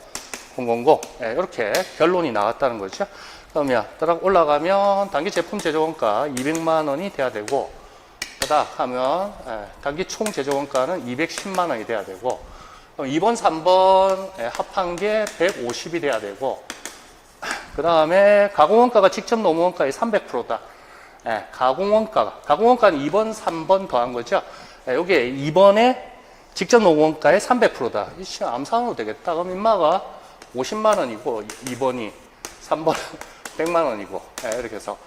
Speaker 1: 000 이렇게 결론이 나왔다는 거죠. 그러면 따락 올라가면 단기 제품 제조 원가 200만 원이 돼야 되고 따닥 하면 단기 총 제조 원가는 210만 원이 돼야 되고 그럼 2번, 3번 합한 게 150이 돼야 되고 그 다음에 가공원가가 직접 노무원가의 300%다. 가공원가는 2번, 3번 더한 거죠. 요게 2번에 직접 노무원가의 300%다. 이 시간 암산으로 되겠다. 그럼 인마가 50만 원이고 2번이 3번은 100만 원이고 이렇게 해서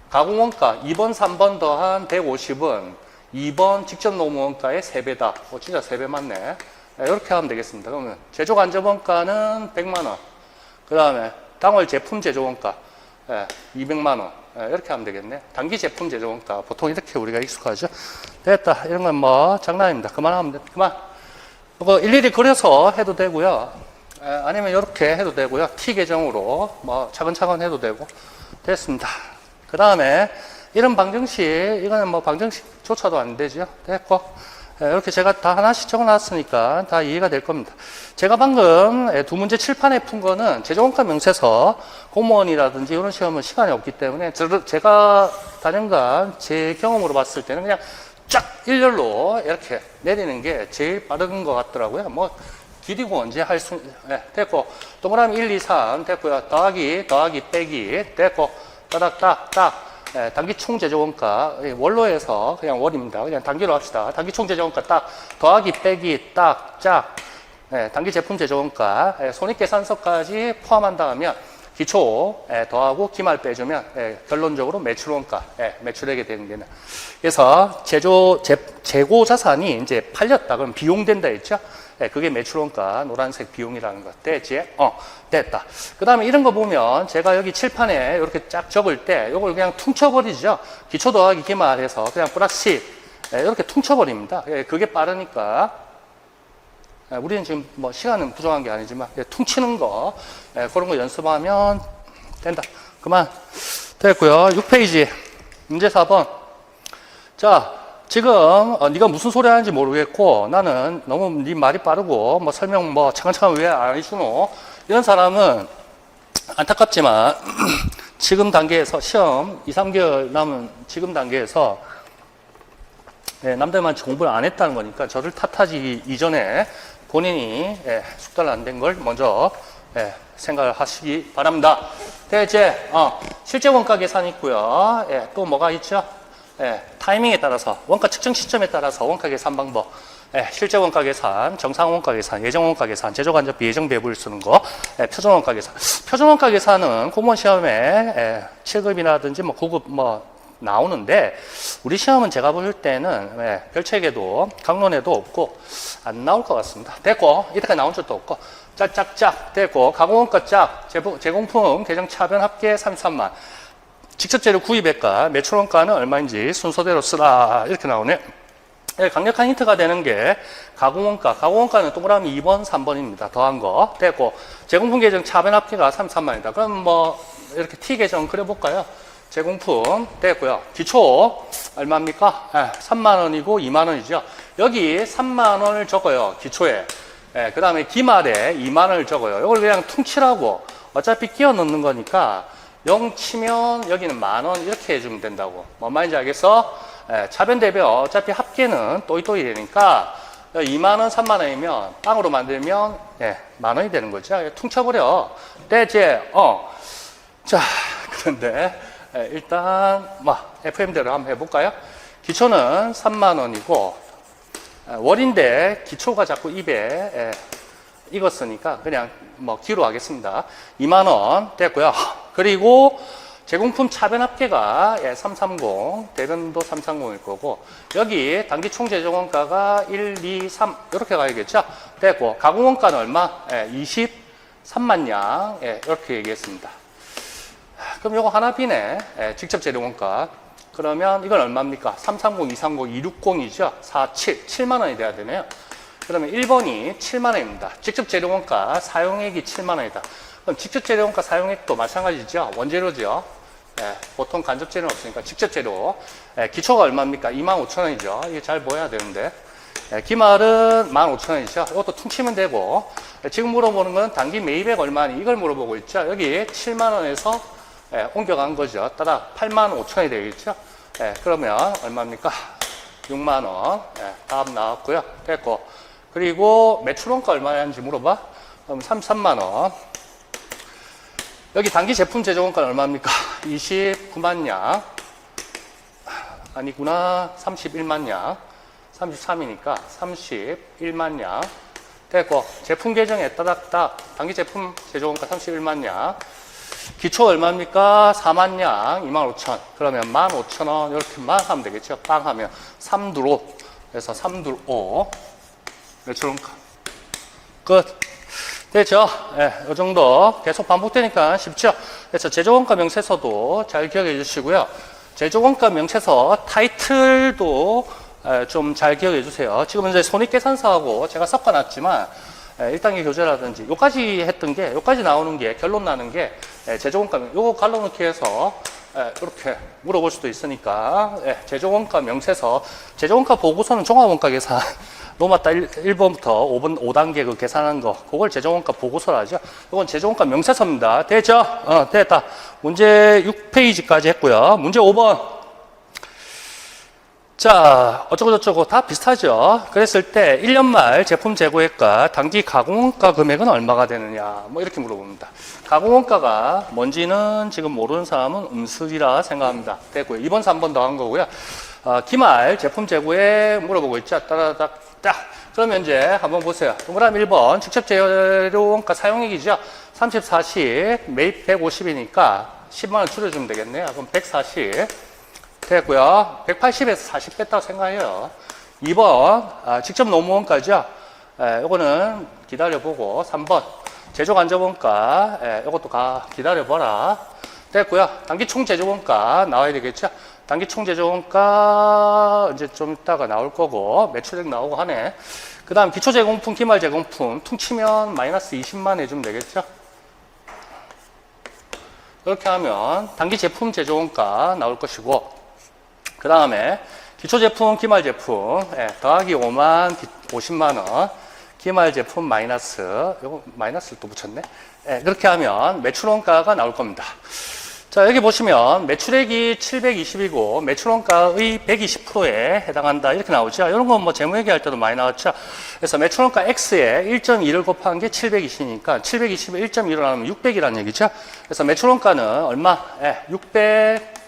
Speaker 1: 가공원가 2번, 3번 더한 150은 2번 직접 노무원가의 3배다. 진짜 3배 맞네. 이렇게 하면 되겠습니다. 그러면 제조간접원가는 100만 원. 그 다음에 당월 제품 제조원가 200만 원. 이렇게 하면 되겠네. 단기 제품 제조원가 보통 이렇게 우리가 익숙하죠. 됐다. 이런 건 뭐 장난입니다. 그만하면 돼. 그만. 이거 일일이 그려서 해도 되고요. 아니면 이렇게 해도 되고요. T 계정으로 뭐 차근차근 해도 되고. 됐습니다. 그 다음에 이런 방정식, 이거는 뭐 방정식조차도 안 되죠. 됐고. 이렇게 제가 다 하나씩 적어놨으니까 다 이해가 될 겁니다. 제가 방금 두 문제 칠판에 푼 거는 제조원가 명세서 공무원이라든지 이런 시험은 시간이 없기 때문에 제가 단연간 제 경험으로 봤을 때는 그냥 쫙 일렬로 이렇게 내리는 게 제일 빠른 것 같더라고요. 뭐 길이고 언제 할 수, 됐고. 동그라미 1, 2, 3 됐고요. 더하기, 빼기 됐고. 따닥. 단기 총 제조원가 원로에서 그냥 월입니다. 그냥 단기로 합시다. 단기 총 제조원가 딱 더하기 빼기 딱 짝. 단기 제품 제조원가 손익계산서까지 포함한다면 기초 더하고 기말 빼주면 결론적으로 매출원가 매출액에 대응되는. 그래서 재고 자산이 이제 팔렸다 그럼 비용된다 했죠. 그게 매출원가 노란색 비용이라는 것. 됐지? 됐다. 그 다음에 이런 거 보면 제가 여기 칠판에 이렇게 쫙 적을 때 이걸 그냥 퉁쳐버리죠. 기초 더하기 기말해서 그냥 플러스 이렇게 퉁쳐버립니다. 그게 빠르니까 우리는 지금 뭐 시간은 부족한 게 아니지만 퉁치는 거 그런 거 연습하면 된다. 그만. 됐고요. 6페이지 문제 4번. 자, 지금 네가 무슨 소리 하는지 모르겠고 나는 너무 네 말이 빠르고 뭐 설명 뭐 차근차근 왜 안 해주노? 이런 사람은 안타깝지만 지금 단계에서 시험 2, 3개월 남은 지금 단계에서 남들만 공부를 안 했다는 거니까 저를 탓하기 이전에 본인이 숙달 안 된 걸 먼저 생각을 하시기 바랍니다. 이제 실제 원가 계산 있고요. 또 뭐가 있죠? 타이밍에 따라서 원가 측정 시점에 따라서 원가 계산 방법 실제 원가 계산, 정상 원가 계산, 예정 원가 계산, 제조간접비 예정 배부를 쓰는 거 표준 원가 계산. 표준 원가 계산은 공무원 시험에 7급이라든지 뭐 9급 뭐 나오는데 우리 시험은 제가 볼 때는 별책에도 강론에도 없고 안 나올 것 같습니다. 됐고 이때까지 나온 적도 없고 짝짝짝 됐고 가공원가 짝 제공품 계정 차변 합계 33만 직접 재료 구입액과 매출원가는 얼마인지 순서대로 쓰라 이렇게 나오네. 강력한 힌트가 되는 게 가공원가. 가공원가는 동그라미 2번, 3번입니다. 더한 거 됐고 제공품 계정 차변 합계가 33만이다. 그럼 뭐 이렇게 T 계정 그려볼까요? 제공품 됐고요. 기초 얼마입니까? 3만 원이고 2만 원이죠. 여기 3만 원을 적어요. 기초에. 그 다음에 기말에 2만 원을 적어요. 이걸 그냥 퉁치라고. 어차피 끼워 넣는 거니까 0 치면 여기는 만 원 이렇게 해주면 된다고. 뭔 말인지 알겠어? 차변 대비 어차피 합계는 또이또이 되니까 2만 원, 3만 원이면 빵으로 만들면 만 원이 되는 거죠. 퉁쳐버려. 대제 자 그런데 일단 FM대로 한번 해볼까요? 기초는 3만 원이고 월인데 기초가 자꾸 입에 익었으니까 그냥 뭐 기로 하겠습니다. 2만 원 됐고요. 그리고 제공품 차변 합계가 330, 대변도 330일 거고 여기 단기 총 제조원가가 1, 2, 3 이렇게 가야겠죠. 됐고 가공원가는 얼마? 23만 양 이렇게 얘기했습니다. 그럼 요거 하나 비네. 직접 재료원가. 그러면 이건 얼마입니까? 330, 230, 260이죠. 47, 7만 원이 돼야 되네요. 그러면 1번이 7만 원입니다. 직접 재료원가 사용액이 7만 원이다. 그럼 직접 재료원가 사용액도 마찬가지죠. 원재료죠. 보통 간접 재료는 없으니까 직접 재료. 기초가 얼마입니까? 25,000원이죠. 이게 잘 보여야 되는데. 기말은 15,000원이죠. 이것도 퉁치면 되고. 지금 물어보는 건 단기 매입액 얼마니? 이걸 물어보고 있죠. 여기 7만 원에서 옮겨간 거죠. 따라 85,000원이 되겠죠. 그러면 얼마입니까? 6만 원. 답 나왔고요. 됐고. 그리고 매출원가 얼마인지 물어봐. 그럼 33만 원. 여기 단기 제품 제조원가는 얼마입니까? 29만 양. 아니구나. 31만 양. 33이니까 31만 양. 됐고, 제품 계정에 따닥딱, 당기 제품 제조원가 31만 양. 기초 얼마입니까? 4만 양, 25,000. 그러면 15,000원, 이렇게만 하면 되겠죠? 빵 하면 3두로. 그래서 3두로. 매출원가. 끝. 됐죠? 예, 이 정도 계속 반복되니까 쉽죠? 그래서 제조원가 명세서도 잘 기억해 주시고요. 제조원가 명세서 타이틀도 좀 잘 기억해 주세요. 지금 이제 손익계산서하고 제가 섞어놨지만 1단계 교재라든지 요까지 했던 게 요까지 나오는 게 결론 나는 게 제조원가 요거 갈라놓기 해서 이렇게 물어볼 수도 있으니까 제조원가 명세서 제조원가 보고서는 종합원가 계산 로마따 1번부터 5번 5단계 그 계산한 거 그걸 제조원가 보고서라 하죠. 이건 제조원가 명세서입니다. 됐죠? 됐다. 문제 6페이지까지 했고요. 문제 5번. 자, 어쩌고저쩌고 다 비슷하죠. 그랬을 때 1년 말 제품 재고액과 당기 가공원가 금액은 얼마가 되느냐 뭐 이렇게 물어봅니다. 가공원가가 뭔지는 지금 모르는 사람은 음습이라 생각합니다. 됐고요. 2번, 3번 더한 거고요. 기말 제품 재고액 물어보고 있죠. 따라닥 딱. 그러면 이제 한번 보세요. 동그라미 1번 직접 재료원가 사용액이죠. 30, 40, 매입 150이니까 10만 원 줄여주면 되겠네요. 그럼 140 됐고요. 180에서 40 뺐다고 생각해요. 2번 직접 노무원가죠. 요거는 기다려보고 3번 제조간접원가 요것도 기다려보라. 됐고요. 단기총 제조원가 나와야 되겠죠. 단기총 제조원가 이제 좀 이따가 나올 거고 매출액 나오고 하네. 그 다음 기초제공품, 기말제공품 퉁치면 마이너스 20만 해주면 되겠죠. 이렇게 하면 단기 제품 제조원가 나올 것이고 그 다음에 기초제품, 기말제품 더하기 5만 50만원 기말제품 마이너스 요거 마이너스를 또 붙였네. 그렇게 하면 매출원가가 나올 겁니다. 자, 여기 보시면 매출액이 720이고 매출원가의 120%에 해당한다 이렇게 나오죠. 이런 건 뭐 재무회계할 때도 많이 나왔죠. 그래서 매출원가 X에 1.2를 곱한 게 720이니까 720에 1.2를 나누면 600이라는 얘기죠. 그래서 매출원가는 얼마? 600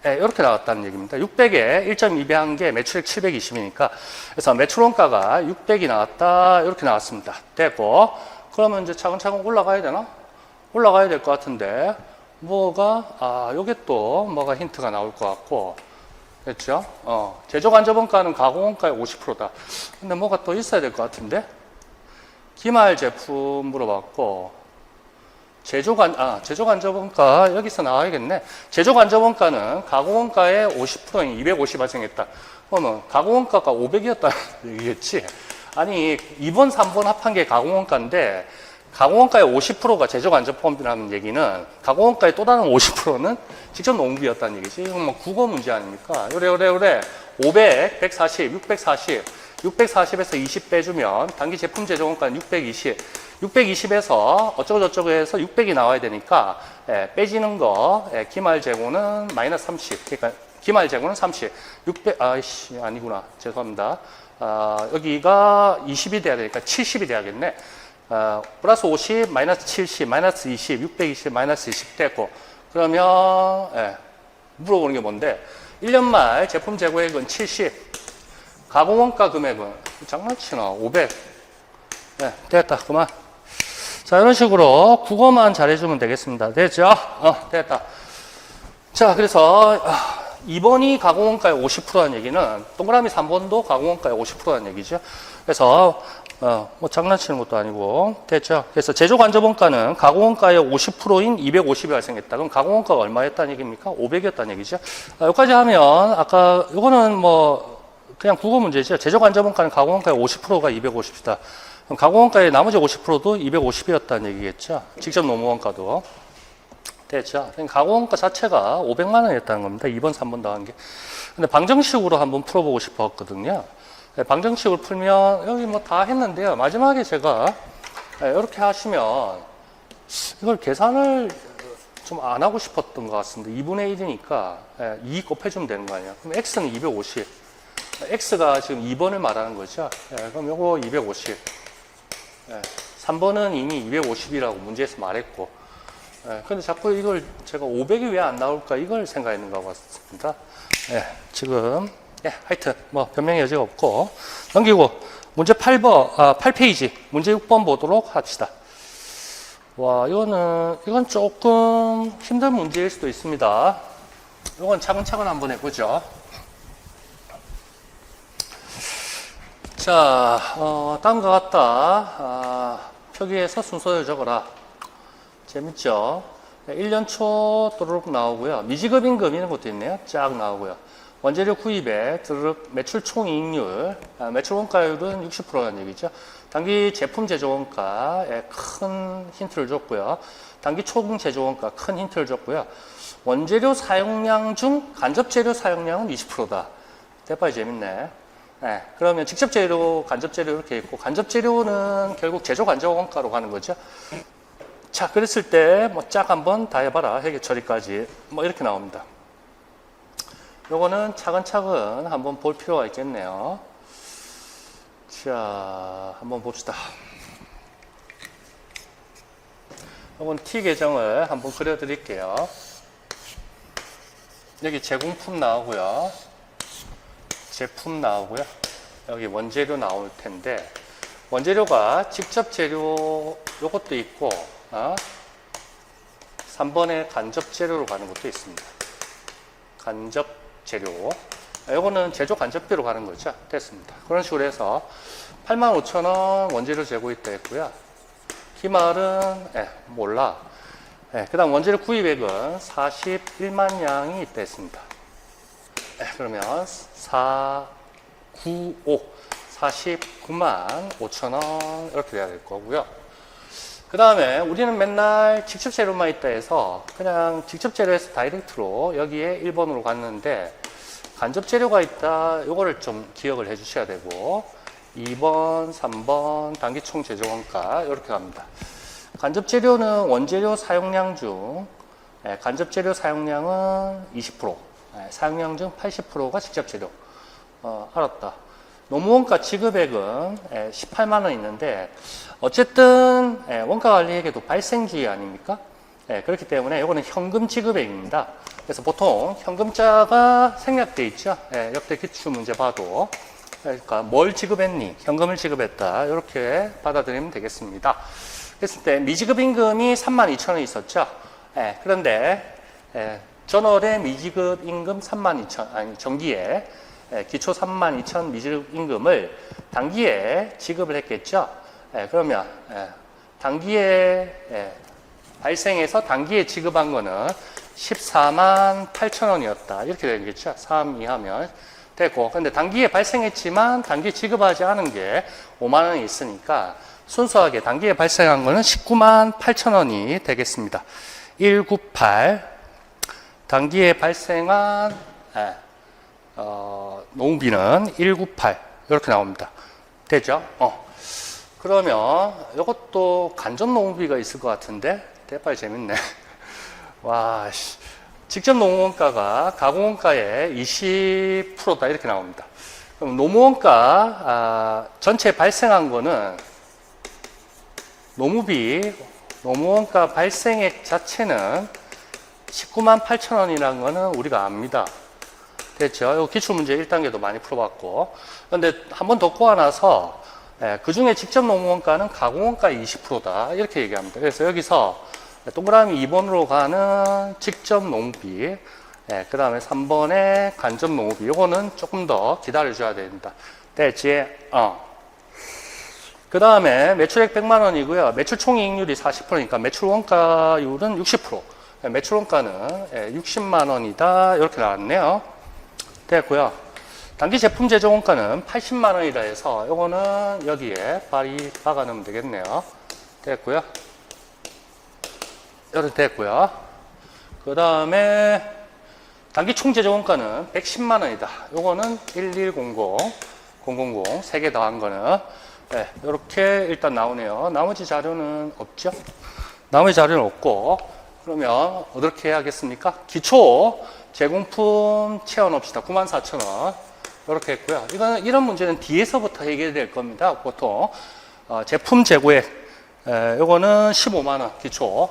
Speaker 1: 이렇게 나왔다는 얘기입니다. 600에 1.2배 한 게 매출액 720이니까 그래서 매출원가가 600이 나왔다 이렇게 나왔습니다. 됐고 그러면 이제 차근차근 올라가야 되나? 올라가야 될 것 같은데 뭐가 요게 또 뭐가 힌트가 나올 것 같고 됐죠? 제조간접원가는 가공원가의 50%다. 근데 뭐가 또 있어야 될 것 같은데 기말 제품 물어봤고 제조간접원가 여기서 나와야겠네. 제조간접원가는 가공원가의 50%인 250 발생했다. 그러면 가공원가가 500이었다는 얘기겠지. 아니 2번, 3번 합한 게 가공원가인데 가공원가의 50%가 제조간접법이라는 얘기는 가공원가의 또 다른 50%는 직접 농기였다는 얘기지. 이건 뭐 국어 문제 아닙니까? 요래 500, 140, 640 640에서 20 빼주면 단기 제품 제조원가는 620 620에서 어쩌고저쩌고 해서 600이 나와야 되니까 빼지는 거 기말 재고는 마이너스 30 그러니까 기말 재고는 30 600 아니구나 죄송합니다. 여기가 20이 돼야 되니까 70이 돼야겠네. 플러스 50 마이너스 70 마이너스 20 620 마이너스 20 됐고 그러면 물어보는 게 뭔데 1년 말 제품 재고액은 70 가공원가 금액은 장난치나 500 됐다 그만. 자 이런 식으로 국어만 잘해주면 되겠습니다. 됐죠? 됐다. 자 그래서 2번이 가공원가의 50%라는 얘기는 동그라미 3번도 가공원가의 50%라는 얘기죠. 그래서 뭐 장난치는 것도 아니고 됐죠? 그래서 제조간접원가는 가공원가의 50%인 250이 발생했다. 그럼 가공원가가 얼마였다는 얘기입니까? 500이었다는 얘기죠. 여기까지 하면 아까 이거는 뭐 그냥 국어 문제죠. 제조간접원가는 가공원가의 50%가 250이다. 그럼 가공원가의 나머지 50%도 250이었다는 얘기겠죠. 직접 노무원가도. 됐죠. 가공원가 자체가 500만 원이었다는 겁니다. 2번, 3번 더한 게. 근데 방정식으로 한번 풀어보고 싶었거든요. 방정식을 풀면 여기 뭐 다 했는데요. 마지막에 제가 이렇게 하시면 이걸 계산을 좀 안 하고 싶었던 것 같습니다. 2분의 1이니까 2 곱해주면 되는 거 아니에요. 그럼 x는 250. x가 지금 2번을 말하는 거죠. 그럼 요거 250. 3번은 이미 250이라고 문제에서 말했고. 근데 자꾸 이걸 제가 500이 왜 안 나올까 이걸 생각했는 것 같습니다. 지금 하여튼 뭐 변명의 여지가 없고 넘기고 문제 8페이지, 문제 6번 보도록 합시다. 와, 이건 조금 힘든 문제일 수도 있습니다. 이건 차근차근 한번 해보죠. 자, 다음과 같다. 표기에서 순서를 적어라. 재밌죠? 1년 초 또르륵 나오고요. 미지급 임금 이런 것도 있네요. 쫙 나오고요. 원재료 구입액, 또르륵 매출 총이익률, 매출 원가율은 60%라는 얘기죠. 단기 제품 제조 원가에 큰 힌트를 줬고요. 단기 총 제조 원가 큰 힌트를 줬고요. 원재료 사용량 중 간접 재료 사용량은 20%다. 대파이 재밌네. 네, 그러면 직접 재료, 간접 재료 이렇게 있고, 간접 재료는 결국 제조 간접 원가로 가는 거죠. 자, 그랬을 때 뭐 짝 한번 다 해봐라. 회계 처리까지 뭐 이렇게 나옵니다. 요거는 차근차근 한번 볼 필요가 있겠네요. 자, 한번 봅시다. 요건 T 계정을 한번 그려드릴게요. 여기 제공품 나오고요. 제품 나오고요. 여기 원재료 나올 텐데, 원재료가 직접 재료 요것도 있고, 3번에 간접 재료로 가는 것도 있습니다. 간접 재료. 요거는 제조 간접비로 가는 거죠. 됐습니다. 그런 식으로 해서 85,000원 원재료 재고 있다 했고요. 기말은 몰라. 그 다음 원재료 구입액은 41만 양이 있다 했습니다. 그러면 49만 5천원 이렇게 돼야 될 거고요. 그 다음에 우리는 맨날 직접 재료만 있다 해서 그냥 직접 재료에서 다이렉트로 여기에 1번으로 갔는데, 간접 재료가 있다 요거를 좀 기억을 해 주셔야 되고, 2번, 3번 단기 총 제조 원가 이렇게 갑니다. 간접 재료는 원재료 사용량 중 간접 재료 사용량은 20%, 사용량 중 80%가 직접 재료. 알았다. 노무원가 지급액은 18만 원 있는데, 어쨌든 원가 관리액에도 발생주의 아닙니까? 그렇기 때문에 이거는 현금 지급액입니다. 그래서 보통 현금자가 생략돼 있죠. 역대 기출 문제 봐도. 그러니까 뭘 지급했니? 현금을 지급했다. 이렇게 받아들이면 되겠습니다. 그랬을 때 미지급 임금이 32,000원 있었죠. 그런데 전월에 미지급 임금 32,000, 아니 정기에 기초 32,000 미지급 임금을 단기에 지급을 했겠죠. 그러면 단기에 발생해서 단기에 지급한 거는 14만 8천원이었다. 이렇게 되겠죠. 3 이하면 되고, 근데 단기에 발생했지만 단기에 지급하지 않은 게 5만 원이 있으니까 순수하게 단기에 발생한 거는 19만 8천원이 되겠습니다. 198 단기에 발생한 노무비는 198 이렇게 나옵니다. 되죠? 그러면 이것도 간접 노무비가 있을 것 같은데 대빨 재밌네. 와, 직접 노무원가가 가공원가의 20%다 이렇게 나옵니다. 그럼 노무원가 전체 발생한 거는 노무원가 발생액 자체는 19만 8천원이라는 거는 우리가 압니다. 됐죠? 이 기출문제 1단계도 많이 풀어봤고. 그런데 한 번 더 꼬아놔서 그 중에 직접 노무원가는 가공원가의 20%다. 이렇게 얘기합니다. 그래서 여기서 동그라미 2번으로 가는 직접 노무비, 그 다음에 3번의 간접 노무비, 요거는 조금 더 기다려줘야 됩니다. 됐지? 그 다음에 매출액 100만 원이고요. 매출 총이익률이 40%니까 매출 원가율은 60%. 매출 원가는 60만 원이다. 이렇게 나왔네요. 됐고요. 단기 제품 제조 원가는 80만 원이라 해서 요거는 여기에 박아 넣으면 되겠네요. 됐고요. 이렇게 됐고요. 그 다음에 단기 총 제조 원가는 110만 원이다. 요거는 1100, 000 세 개 더한 거는 이렇게 일단 나오네요. 나머지 자료는 없죠? 나머지 자료는 없고, 그러면 어떻게 해야겠습니까? 기초 제공품 채워놓읍시다. 94,000원. 이렇게 했고요. 이런 문제는 뒤에서부터 해결될 겁니다. 보통 제품 재고액 요거는 15만 원 기초.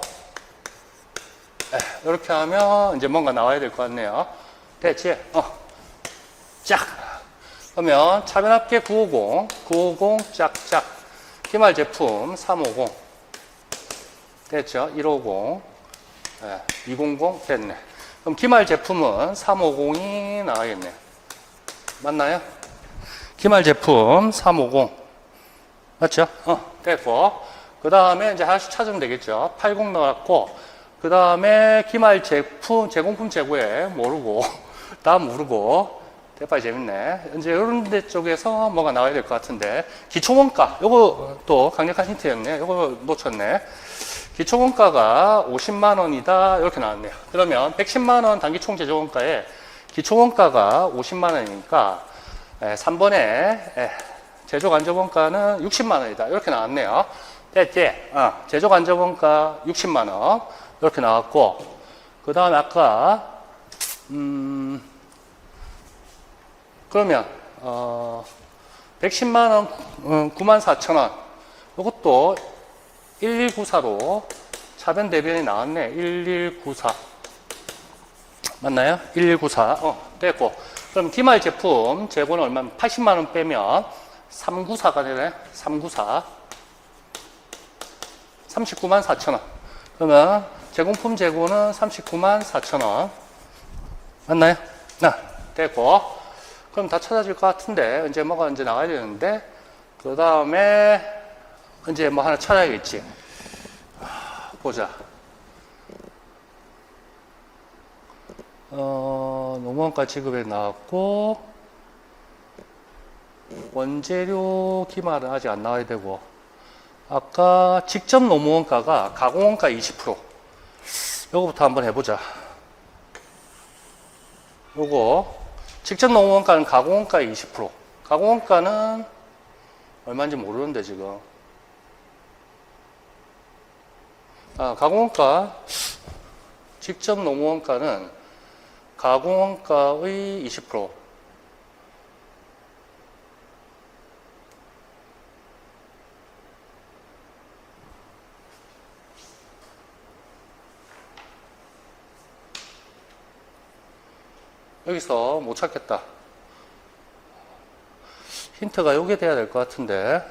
Speaker 1: 이렇게 하면 이제 뭔가 나와야 될 것 같네요. 됐지? 쫙. 그러면 차변합계 950, 950 짝짝. 기말 제품 350. 됐죠? 150. 200 됐네. 그럼 기말 제품은 350이 나와야겠네. 맞나요? 기말 제품 350. 맞죠? 됐고. 그 다음에 이제 하나씩 찾으면 되겠죠. 80 나왔고, 그 다음에 기말 제품, 제공품 재고에 모르고, 다음 모르고, 대파 재밌네. 이제 이런 데 쪽에서 뭐가 나와야 될 것 같은데, 기초원가. 요거 또 강력한 힌트였네. 요거 놓쳤네. 기초원가가 50만원이다. 이렇게 나왔네요. 그러면 110만원 단기총 제조원가에 기초원가가 50만원이니까, 3번에 제조간접원가는 60만원이다. 이렇게 나왔네요. 됐지? 제조간접원가 60만원. 이렇게 나왔고, 그 다음에 아까, 그러면, 110만원, 94,000원. 이것도 1194로 차변 대변이 나왔네. 1194. 맞나요? 1194. 됐고. 그럼 기말 제품 재고는 얼마? 80만원 빼면 394가 되네. 394. 39만 4천원. 그러면 제공품 재고는 39만 4천원. 맞나요? 됐고. 그럼 다 찾아질 것 같은데, 이제 뭐가 이제 나와야 되는데, 그 다음에 이제 뭐 하나 찾아야겠지. 보자. 노무원가 지급에 나왔고, 원재료 기말은 아직 안 나와야 되고, 아까 직접 노무원가가 가공원가 20%. 요거부터 한번 해보자. 요거, 직접 노무원가는 가공원가 20%. 가공원가는 얼마인지 모르는데, 지금. 가공원가, 직접 노무원가는 가공원가의 20%. 여기서 못 찾겠다. 힌트가 요게 돼야 될 것 같은데,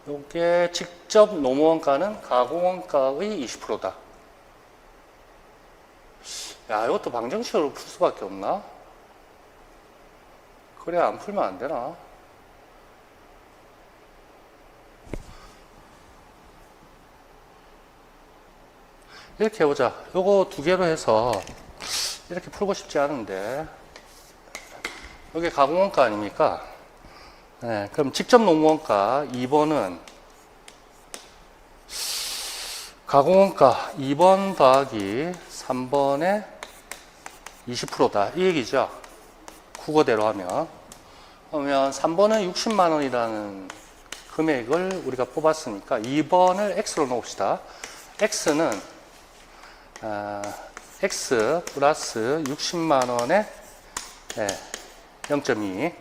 Speaker 1: 요게 직접 노무원가는 가공원가의 20%다. 야, 이것도 방정식으로 풀 수밖에 없나? 그래, 안 풀면 안 되나? 이렇게 해보자. 요거 두 개로 해서 이렇게 풀고 싶지 않은데, 여기 가공원가 아닙니까? 네, 그럼 직접 노무원가 2번은 가공원가 2번 더하기 3번의 20%다. 이 얘기죠. 국어대로 하면. 그러면 3번은 60만원이라는 금액을 우리가 뽑았으니까 2번을 X로 놓읍시다. X는 X 플러스 60만원에 0.2.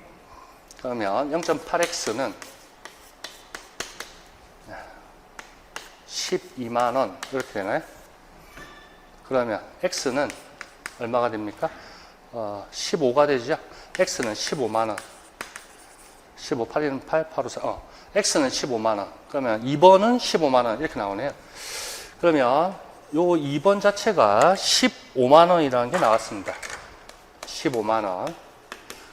Speaker 1: 그러면 0.8X는 12만원. 이렇게 되나요? 그러면 X는 얼마가 됩니까? 15가 되죠? X는 15만원. 15, 8, 8, 8, 5, 4. X는 15만원. 그러면 2번은 15만원. 이렇게 나오네요. 그러면 요 2번 자체가 15만원이라는 게 나왔습니다. 15만원.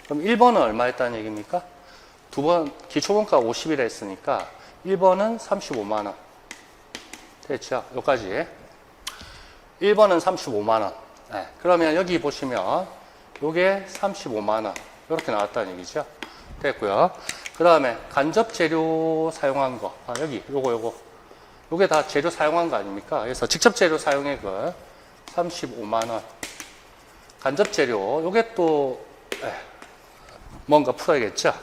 Speaker 1: 그럼 1번은 얼마였다는 얘기입니까? 두 번, 기초원가 50이라 했으니까 1번은 35만원. 됐죠? 여기까지. 1번은 35만원. 네. 그러면 여기 보시면 요게 35만원. 이렇게 나왔다는 얘기죠. 됐고요. 그 다음에 간접 재료 사용한 거. 여기, 요거. 요게 다 재료 사용한 거 아닙니까? 그래서 직접 재료 사용액은 35만원. 간접 재료. 요게 또, 뭔가 풀어야겠죠?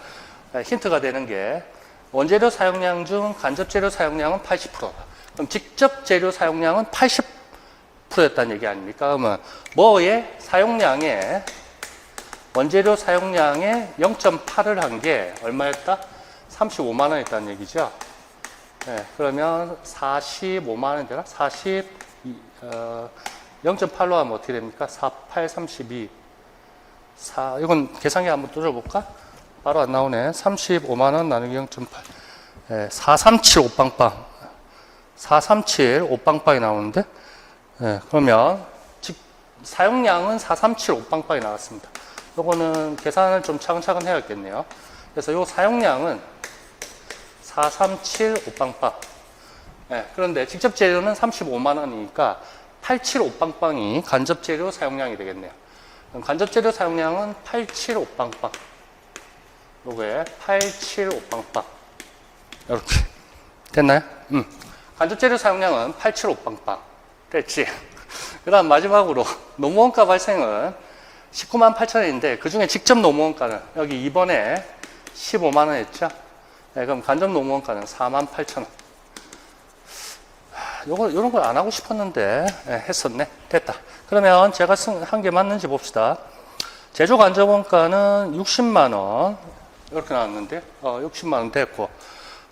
Speaker 1: 힌트가 되는 게 원재료 사용량 중 간접 재료 사용량은 80%다. 그럼 직접 재료 사용량은 80%였다는 얘기 아닙니까? 그러면 뭐의 사용량에 원재료 사용량의 0.8을 한 게 얼마였다? 35만 원이었다는 얘기죠. 네, 그러면 45만 원 되나? 0.8로 하면 어떻게 됩니까? 4, 8, 32. 이건 계산기 한번 뚫어볼까? 바로 안 나오네. 35만원 나누기 0.8. 4375 빵빵. 4375 빵빵이 나오는데, 그러면 사용량은 4375 빵빵이 나왔습니다. 요거는 계산을 좀 차근차근 해야겠네요. 그래서 요 사용량은 4375 빵빵. 그런데 직접 재료는 35만원이니까 875 빵빵이 간접 재료 사용량이 되겠네요. 그럼 간접 재료 사용량은 875 빵빵. 요거에 875 빵빵. 이렇게. 됐나요? 간접 재료 사용량은 875 빵빵. 됐지? 그 다음 마지막으로 노무원가 발생은 19만 8천원인데 그 중에 직접 노무원가는 여기 2번에 15만원 했죠? 그럼 간접 노무원가는 4만 8천원. 요런 걸 안 하고 싶었는데 했었네. 됐다. 그러면 제가 한 게 맞는지 봅시다. 제조 간접 원가는 60만원 이렇게 나왔는데 60만원 됐고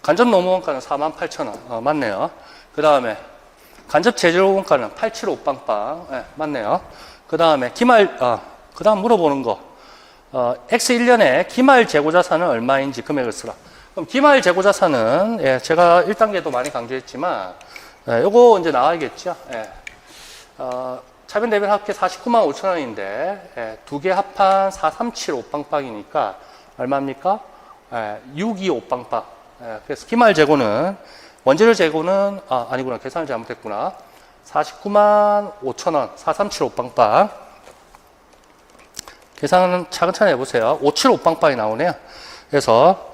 Speaker 1: 간접 노무 원가는 48,000원 맞네요. 그 다음에 간접 제조 원가는 875 빵빵 맞네요. 그 다음에 그 다음 물어보는 거 X1년에 기말 재고 자산은 얼마인지 금액을 쓰라. 그럼 기말 재고 자산은 제가 1단계도 많이 강조했지만 요거 이제 나와야겠죠. 차변 대변 합계 49만 5천원인데 두 개 합한 4375 빵빵이니까 얼마입니까? 625 빵빵. 그래서 기말 재고는 원재료 재고는 아니구나. 계산을 잘못했구나. 49만 5천원 4375 빵빵. 계산은 차근차근 해보세요. 575 빵빵이 나오네요. 그래서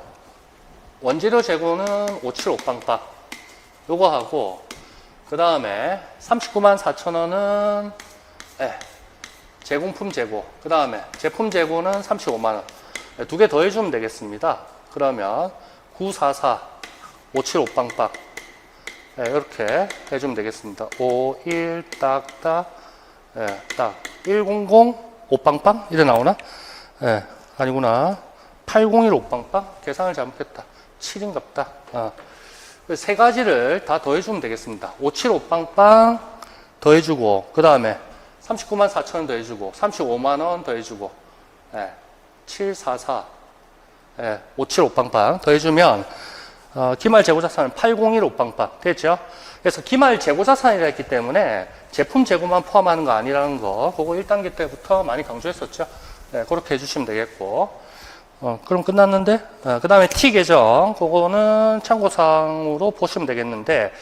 Speaker 1: 원재료 재고는 575 빵빵. 요거 하고 그 다음에 39만 4천원은 제공품 재고. 그 다음에 제품 재고는 35만원. 두 개 더 해주면 되겠습니다. 그러면 944 575 빵빵. 이렇게 해주면 되겠습니다. 51 딱딱 100 5 빵빵 이래 나오나? 아니구나. 801 5 빵빵. 계산을 잘못했다. 7인갑다. 세 가지를 다 더해주면 되겠습니다. 575 빵빵 더해주고 그 다음에 39만 4천원 더해주고 35만원 더해주고 744 575 빵빵 더해주면 기말 재고자산은 8015 빵빵 됐죠? 그래서 기말 재고자산이라 했기 때문에 제품 재고만 포함하는 거 아니라는 거 그거 1단계 때부터 많이 강조했었죠? 그렇게 해주시면 되겠고 그럼 끝났는데 그 다음에 T 계정 그거는 참고사항으로 보시면 되겠는데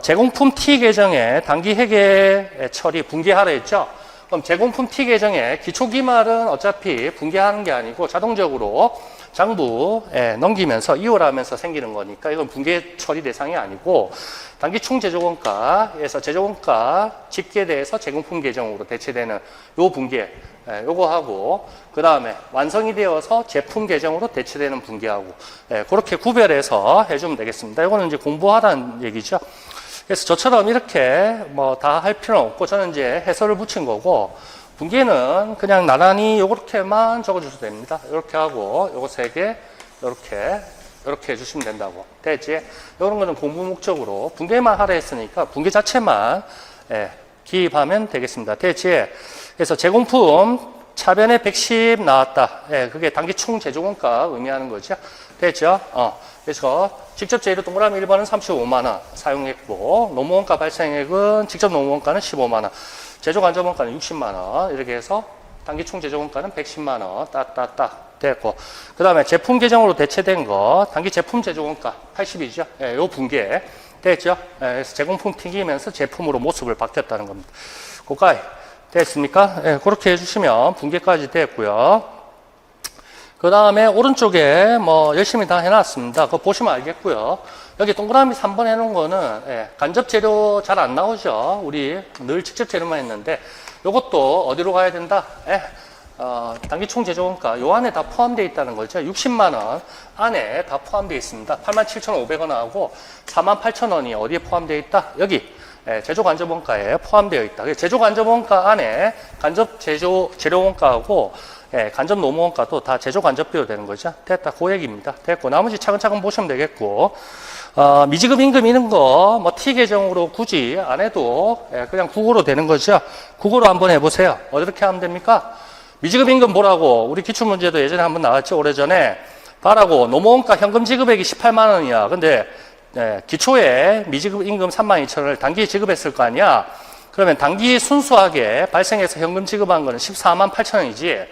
Speaker 1: 제공품 T 계정에 단기 회계 처리 분기하라 했죠. 그럼 제공품 T 계정에 기초 기말은 어차피 분기하는 게 아니고 자동적으로 장부에 넘기면서 이월하면서 생기는 거니까 이건 분기 처리 대상이 아니고 단기 총 제조원가에서 제조원가 집계대에서 제공품 계정으로 대체되는 요 분기에 요거 하고 그 다음에 완성이 되어서 제품 계정으로 대체되는 분기하고 그렇게 구별해서 해주면 되겠습니다. 이거는 이제 공부하라는 얘기죠. 그래서 저처럼 이렇게 뭐 다 할 필요는 없고 저는 이제 해설을 붙인 거고 분기는 그냥 나란히 요렇게만 적어주셔도 됩니다. 이렇게 하고 요거 3개 이렇게 해주시면 된다고. 됐지? 이런 거는 공부 목적으로 분기만 하라 했으니까 분기 자체만 기입하면 되겠습니다. 됐지? 그래서 제공품 차변에 110 나왔다. 그게 단기 총 제조원가 의미하는 거죠. 됐죠? 그래서 직접 재료 동그라미 1번은 35만원 사용했고 노무원가 발생액은 직접 노무원가는 15만원 제조 간접원가는 60만원 이렇게 해서 단기 총 제조원가는 110만원 딱딱딱 됐고 그 다음에 제품 계정으로 대체된 거 단기 제품 제조원가 80이죠. 요 분기에 됐죠. 그래서 제공품 튕기면서 제품으로 모습을 바뀌었다는 겁니다. 고까지 됐습니까? 그렇게 해주시면 분기까지 됐고요. 그 다음에 오른쪽에 뭐 열심히 다 해놨습니다. 그거 보시면 알겠고요. 여기 동그라미 3번 해놓은 거는 간접 재료 잘 안 나오죠. 우리 늘 직접 재료만 했는데 이것도 어디로 가야 된다? 단기 총 제조원가 요 안에 다 포함되어 있다는 거죠. 60만원 안에 다 포함되어 있습니다. 87,500원하고 48,000원이 어디에 포함되어 있다? 여기 제조 간접원가에 포함되어 있다. 제조 간접원가 안에 간접 재료원가하고 간접 노무원가도 다 제조 간접비로 되는 거죠. 됐다. 그 얘기입니다. 됐고 나머지 차근차근 보시면 되겠고 미지급 임금 이런 거 뭐 T 계정으로 굳이 안 해도 그냥 국어로 되는 거죠. 국어로 한번 해보세요. 어떻게 하면 됩니까? 미지급 임금 보라고. 우리 기출문제도 예전에 한번 나왔죠. 오래전에. 봐라고. 노무원가 현금 지급액이 18만 원이야. 근데 기초에 미지급 임금 32,000원을 단기에 지급했을 거 아니야. 그러면 단기에 순수하게 발생해서 현금 지급한 거는 14만 8천 원이지.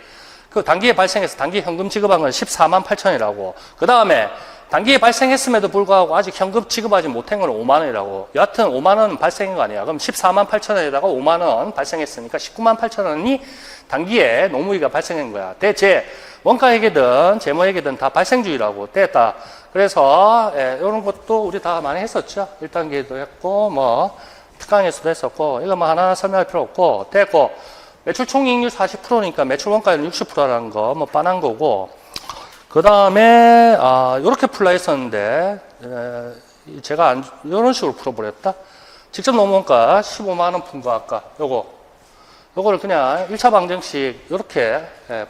Speaker 1: 그 단기에 발생해서 단기 현금 지급한 건 14만 8천이라고. 그 다음에 단기에 발생했음에도 불구하고 아직 현금 지급하지 못한 건 5만 원이라고. 여하튼 5만 원 발생인 거 아니야. 그럼 14만 8천 원에다가 5만 원 발생했으니까 19만 8천 원이 단기에 노무위가 발생한 거야. 대체 원가액이든 재무액이든 다 발생주의라고. 됐다. 그래서 이런 것도 우리 다 많이 했었죠. 1단계도 했고 뭐 특강에서도 했었고 이거 뭐 하나하나 설명할 필요 없고 됐고. 매출 총이익률 40%니까 매출 원가율 60%라는 거, 뭐, 빤한 거고. 그 다음에, 요렇게 풀라 했었는데, 제가 요런 식으로 풀어버렸다. 직접 노무원가 15만원 푼 거, 아까. 요거를 그냥 1차 방정식 요렇게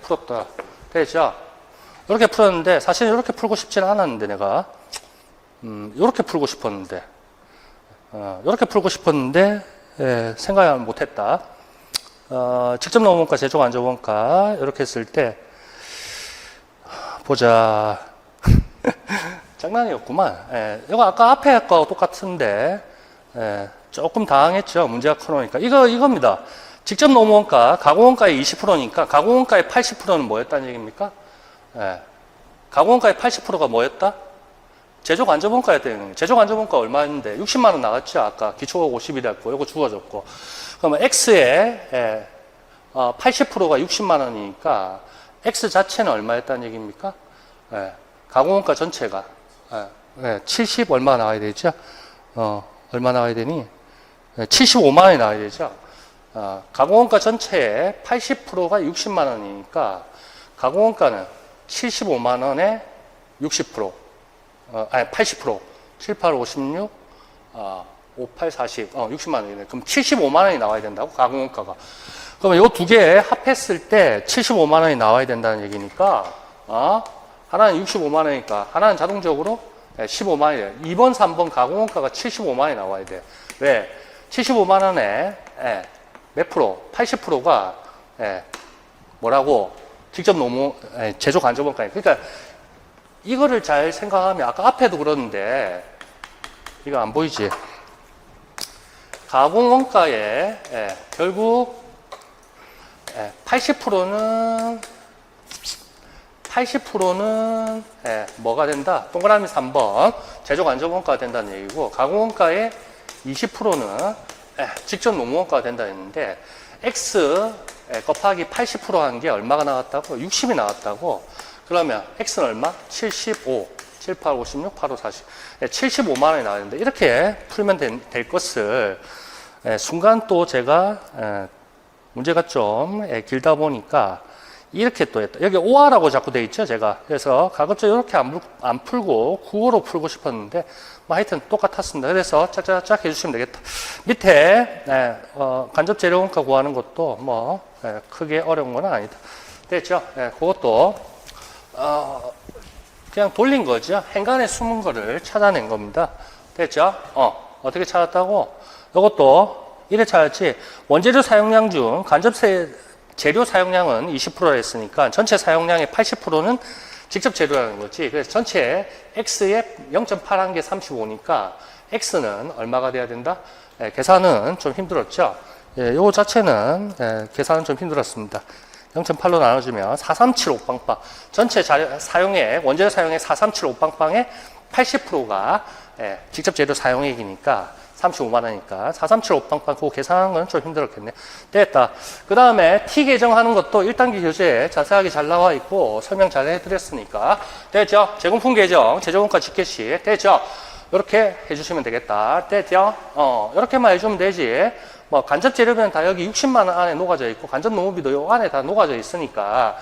Speaker 1: 풀었다. 되죠? 요렇게 풀었는데, 사실 요렇게 풀고 싶지는 않았는데, 내가. 요렇게 풀고 싶었는데, 요렇게 풀고 싶었는데, 생각을 못했다. 직접 노무원가, 제조 안전원가 이렇게 했을 때 보자. 장난이었구만. 이거 아까 앞에 거하고 똑같은데 조금 당황했죠. 문제가 커놓으니까. 이겁니다. 직접 노무원가, 가공원가의 20%니까 가공원가의 80%는 뭐였다는 얘기입니까? 가공원가의 80%가 뭐였다? 제조 안전원가였다는 얘기입니다. 제조 안전원가 얼마였는데 60만 원 나갔죠. 아까 기초가 50이랬고 이거 주어졌고. 그러면 X의 80%가 60만 원이니까 X 자체는 얼마였다는 얘기입니까? 가공원가 전체가 70 얼마 나와야 되죠? 얼마 나와야 되니? 75만 원이 나와야 되죠? 가공원가 전체의 80%가 60만 원이니까 가공원가는 75만 원에 60%, 80%, 7, 8, 56, 58, 40, 60만 원이네. 그럼 75만 원이 나와야 된다고, 가공원가가. 그러면 이 두 개 합했을 때 75만 원이 나와야 된다는 얘기니까, 하나는 65만 원이니까, 하나는 자동적으로 15만 원이에요. 2번, 3번 가공원가가 75만 원이 나와야 돼. 왜? 75만 원에 몇 프로? 80%가 뭐라고? 직접 제조 간접원가니까. 그러니까 이거를 잘 생각하면, 아까 앞에도 그러는데, 이거 안 보이지? 가공원가에 결국 80%는 뭐가 된다? 동그라미 3번 제조 간접원가가 된다는 얘기고, 가공원가의 20%는 직접 노무원가가 된다 했는데, X 곱하기 80% 한 게 얼마가 나왔다고? 60이 나왔다고. 그러면 X는 얼마? 75, 7, 8, 56, 8, 5, 40. 75만 원이 나왔는데, 이렇게 풀면 될 것을 순간 또 제가 문제가 좀 길다 보니까 이렇게 또 했다. 여기 오화라고 자꾸 돼 있죠, 제가. 그래서 가급적 이렇게 안 풀고 국어로 풀고 싶었는데, 뭐 하여튼 똑같았습니다. 그래서 짝짝짝 해주시면 되겠다. 밑에 간접 재료원가 구하는 것도 뭐 크게 어려운 건 아니다. 됐죠? 그것도 그냥 돌린 거죠. 행간에 숨은 거를 찾아낸 겁니다. 됐죠? 어떻게 찾았다고? 이것도 이래 찾았지. 원재료 사용량 중 간접 재료 사용량은 20%라 했으니까 전체 사용량의 80%는 직접 재료라는 거지. 그래서 전체 X의 0.8한 게 35니까 X는 얼마가 돼야 된다? 계산은 좀 힘들었죠. 요 자체는 계산은 좀 힘들었습니다. 0.8로 나눠주면 4375빵빵. 전체 사용액, 원재료 사용액 4375빵빵의 80%가 직접 재료 사용액이니까 35만 원이니까 4375빵빵 그거 계산하는 건 좀 힘들었겠네. 됐다. 그 다음에 T 계정하는 것도 1단계 교재에 자세하게 잘 나와 있고 설명 잘 해드렸으니까 됐죠? 제공품 계정, 제조원가 집계시 됐죠? 이렇게 해주시면 되겠다. 됐죠? 이렇게만 해주면 되지. 뭐 간접 재료비는 다 여기 60만 원 안에 녹아져 있고 간접 노무비도 요 안에 다 녹아져 있으니까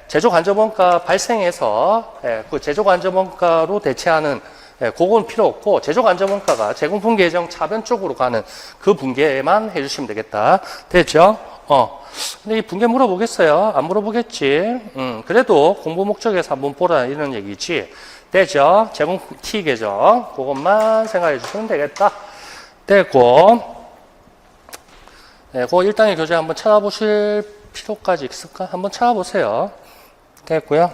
Speaker 1: 제조 간접원가 발생해서 그 제조 간접원가로 대체하는 그건 필요 없고 제조 간접원가가 제공품 계정 차변 쪽으로 가는 그 분계만 해주시면 되겠다. 됐죠? 근데 이 분계 물어보겠어요? 안 물어보겠지. 그래도 공부 목적에서 한번 보라 이런 얘기지. 됐죠? 제공품 T 계정 그것만 생각해 주시면 되겠다. 됐고 그 1단계 교재 한번 찾아보실 필요까지 있을까? 한번 찾아보세요. 됐고요.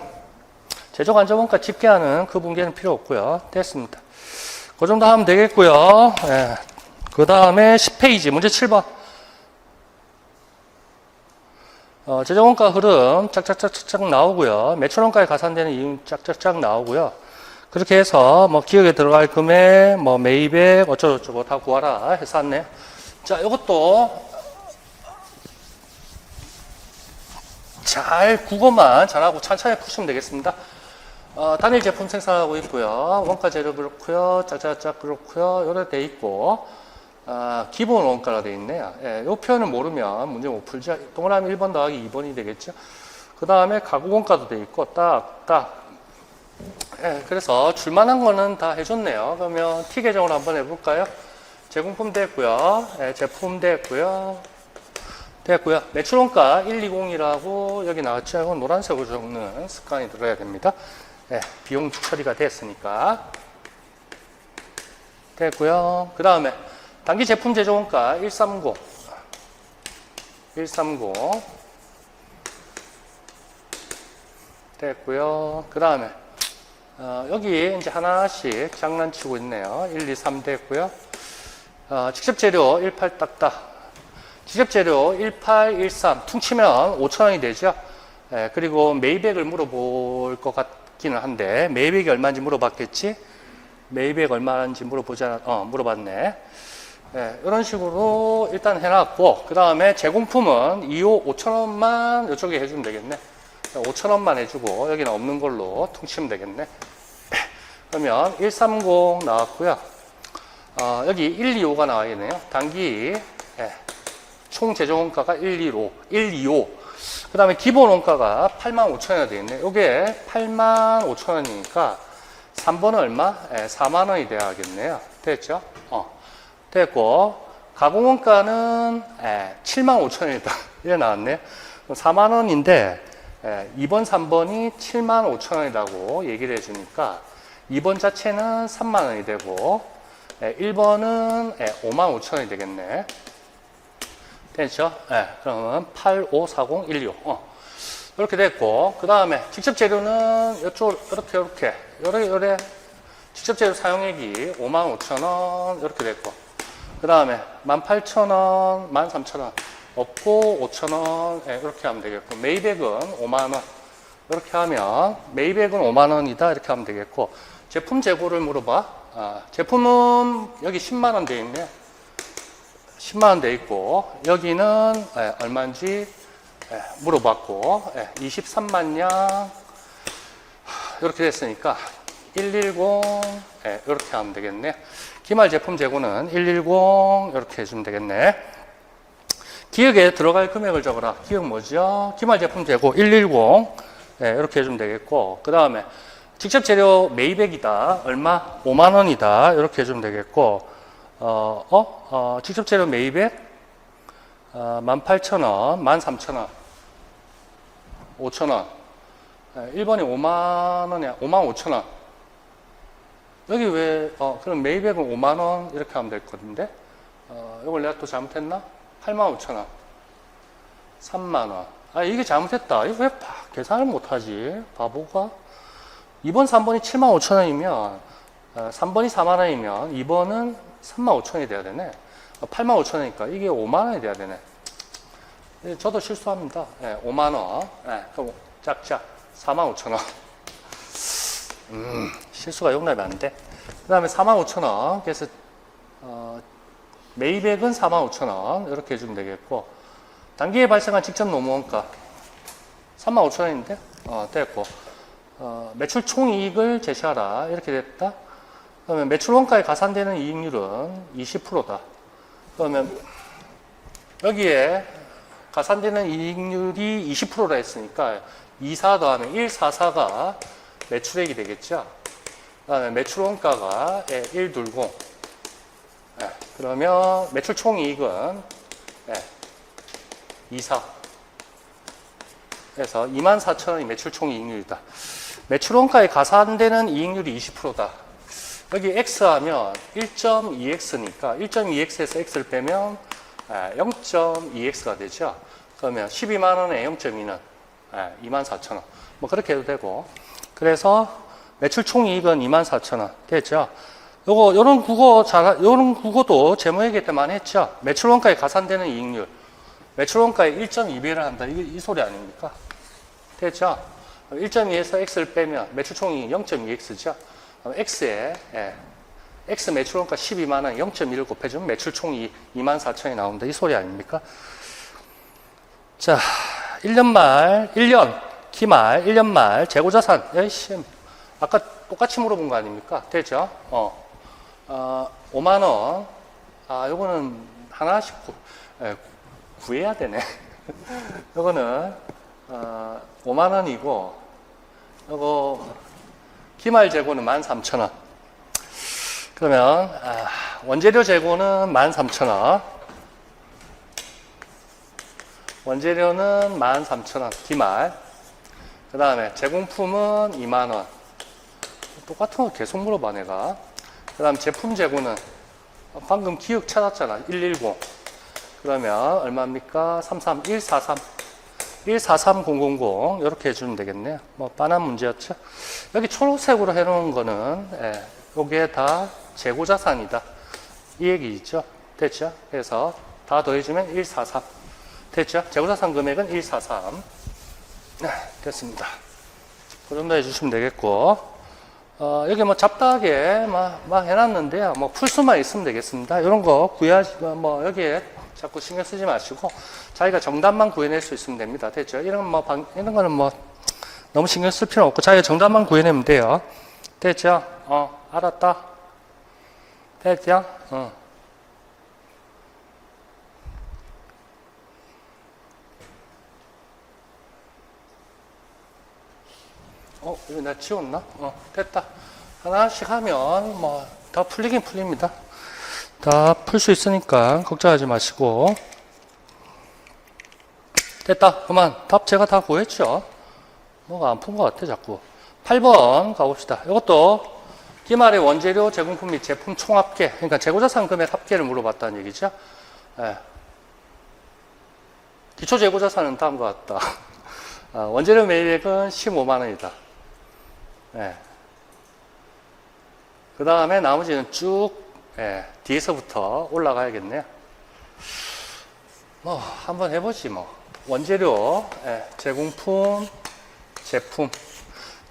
Speaker 1: 재정안전원가 집계하는 그 붕괴는 필요 없고요. 됐습니다. 그 정도 하면 되겠고요. 예. 그 다음에 10페이지 문제 7번. 재정원가 흐름 짝짝짝짝 나오고요. 매출원가에 가산되는 이윤 짝짝짝 나오고요. 그렇게 해서 뭐 기억에 들어갈 금액, 뭐 매입액 어쩌고저쩌고 다 구하라 해서 왔네요. 자, 이것도 잘 국어만 잘하고 천천히 푸시면 되겠습니다. 단일 제품 생산하고 있고요. 원가 재료 그렇고요. 짝짝짝 그렇고요. 요래 돼 있고 기본 원가가 돼 있네요. 예, 요 표현을 모르면 문제 못 풀죠. 동그라미 1번 더하기 2번이 되겠죠. 그 다음에 가구 원가도 돼 있고 딱. 예, 그래서 줄만한 거는 다 해줬네요. 그러면 T 계정으로 한번 해볼까요? 제공품 됐고요. 예, 제품 됐고요. 매출원가 120이라고 여기 나왔죠. 이건 노란색으로 적는 습관이 들어야 됩니다. 예, 비용 처리가 됐으니까. 됐고요. 그 다음에 단기 제품 제조원가 130. 됐고요. 그 다음에 여기 이제 하나씩 장난치고 있네요. 1, 2, 3 됐고요. 직접 재료 18 딱딱. 직접 재료 18, 13 퉁치면 5,000원이 되죠. 예, 그리고 매입액을 물어볼 것 같기는 한데 매입액이 얼마인지 물어봤겠지? 매입액 얼마인지 물어봤네. 예, 이런 식으로 일단 해놨고 그 다음에 제공품은 2호 5,000원만 이쪽에 해주면 되겠네. 5,000원만 해주고 여기는 없는 걸로 퉁치면 되겠네. 그러면 130 나왔고요. 여기 125가 나와있네요. 단기 총 제조원가가 125. 그 다음에 기본 원가가 85,000원이 되겠네. 이게 85,000원이니까 3번은 얼마? 4만원이 돼야겠네요. 됐죠? 됐고 가공원가는 75,000원이다. 이래 나왔네요. 4만원인데 2번, 3번이 75,000원이라고 얘기를 해주니까 2번 자체는 3만원이 되고 1번은 55,000원이 되겠네. 됐죠? 그러면 8540 125 이렇게 됐고 그 다음에 직접 재료는 이쪽 이렇게 직접 재료 사용액이 55,000원 이렇게 됐고 그 다음에 18,000원 13,000원 없고 5,000원 이렇게 하면 되겠고 매입액은 5만원 이렇게 하면 매입액은 5만원이다 이렇게 하면 되겠고 제품 재고를 물어봐. 제품은 여기 10만원 돼 있네. 10만원 돼 있고 여기는 얼마인지 물어봤고 23만냥 이렇게 됐으니까 110 이렇게 하면 되겠네. 기말 제품 재고는 110 이렇게 해주면 되겠네. 기억에 들어갈 금액을 적어라. 기억 뭐죠? 기말 제품 재고 110 이렇게 해주면 되겠고 그 다음에 직접 재료 매입액이다. 얼마? 5만원이다. 이렇게 해주면 되겠고 직접 재료 매입액 18,000원, 13,000원, 5,000원 1번이 5만원이야. 55,000원 여기 왜 그럼 매입액은 5만원 이렇게 하면 될 건데 이걸 내가 또 잘못했나? 85,000원 3만원 이게 잘못했다. 이거 왜 계산을 못하지? 바보가? 2번, 3번이 75,000원이면 3번이 4만원이면 2번은 35,000원이 돼야 되네. 85,000원이니까 이게 5만원이 돼야 되네. 저도 실수합니다. 5만원. 그럼 짝짝 45,000원. 실수가 용납이 안 돼. 그 다음에 45,000원. 그래서 매입액은 45,000원. 이렇게 해주면 되겠고 단기에 발생한 직접 노무원가 35,000원인데 됐고 매출 총이익을 제시하라. 이렇게 됐다. 그러면 매출 원가에 가산되는 이익률은 20%다. 그러면 여기에 가산되는 이익률이 20%라 했으니까 24 더하면 144가 매출액이 되겠죠. 그 다음에 매출 원가가 120. 그러면 매출 총이익은 24. 그래서 24,000원이 매출 총이익률이다. 매출 원가에 가산되는 이익률이 20%다. 여기 X 하면 1.2X니까 1.2X에서 X를 빼면 0.2X가 되죠. 그러면 12만 원에 0.2는 24,000원. 뭐 그렇게 해도 되고. 그래서 매출 총이익은 24,000원. 됐죠? 요런 국어도 재무회계 때 많이 했죠? 매출 원가에 가산되는 이익률. 매출 원가에 1.2배를 한다. 이게 이 소리 아닙니까? 됐죠? 1.2에서 X를 빼면 매출 총이익 0.2X죠? X에, X 매출 원가 12만 원 0.1을 곱해주면 매출 총이익 24,000원이 나온다. 이 소리 아닙니까? 자, 1년 기말, 1년 말, 재고자산. 에이씨, 아까 똑같이 물어본 거 아닙니까? 되죠? 5만원. 요거는 하나씩 구해야 되네. 요거는, 5만원이고, 요거, 기말 재고는 13,000원. 그러면, 원재료 재고는 13,000원. 원재료는 13,000원, 기말. 그 다음에 제공품은 2만원. 똑같은 거 계속 물어봐, 내가. 그 다음 제품 재고는 방금 기억 찾았잖아. 110. 그러면 얼마입니까? 143,000. 이렇게 해주면 되겠네요. 뭐, 빤한 문제였죠. 여기 초록색으로 해놓은 거는, 요게 다 재고자산이다. 이 얘기죠. 됐죠? 그래서 다 더해주면 143. 됐죠? 재고자산 금액은 143. 됐습니다. 그 정도 해주시면 되겠고, 여기 뭐 잡다하게 막 해놨는데요. 뭐 풀수만 있으면 되겠습니다. 이런 거 뭐 여기에 자꾸 신경 쓰지 마시고, 자기가 정답만 구해낼 수 있으면 됩니다. 됐죠? 이런 거는 뭐 너무 신경 쓸 필요 없고, 자기가 정답만 구해내면 돼요. 됐죠? 알았다. 됐죠? 이거 나 지웠나? 됐다. 하나씩 하면, 뭐, 다 풀리긴 풀립니다. 다 풀 수 있으니까, 걱정하지 마시고. 됐다. 그만. 답 제가 다 구했죠? 뭐가 안 푼 것 같아, 자꾸. 8번 가봅시다. 이것도, 기말의 원재료, 제공품 및 제품 총합계. 그러니까 재고자산 금액 합계를 물어봤다는 얘기죠? 기초 재고자산은 다음과 같다. 원재료 매입액은 15만원이다. 그 다음에 나머지는 쭉, 뒤에서부터 올라가야겠네요. 뭐, 한번 해보지, 뭐. 원재료, 제공품, 제품.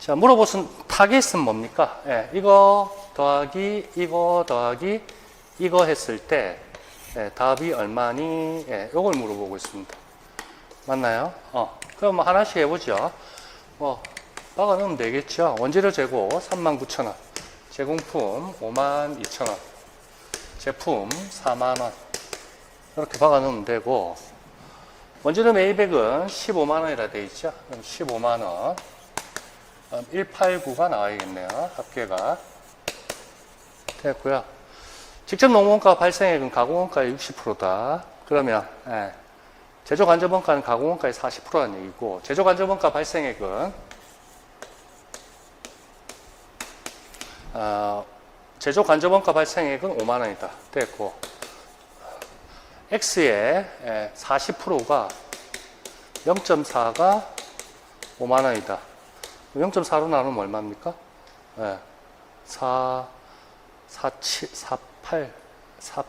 Speaker 1: 자, 물어보신 타겟은 뭡니까? 이거 더하기, 이거 더하기, 이거 했을 때, 답이 얼마니? 요걸 물어보고 있습니다. 맞나요? 그럼 뭐 하나씩 해보죠. 뭐, 박아 넣으면 되겠죠. 원재료 재고 39,000원. 제공품 52,000원. 제품 4만원. 이렇게 박아 넣으면 되고, 원재료 매입액은 15만원이라 되어 있죠. 그럼 15만원. 189가 나와야겠네요. 합계가. 됐고요. 직접 농원가 발생액은 가공원가의 60%다. 그러면, 제조간접원가는 가공원가의 40%라는 얘기고, 제조간접원가 발생액은 제조간접원가 발생액은 5만원이다. 됐고, X의 40%가 0.4가 5만원이다. 0.4로 나누면 얼마입니까? 4, 7, 4, 8, 4,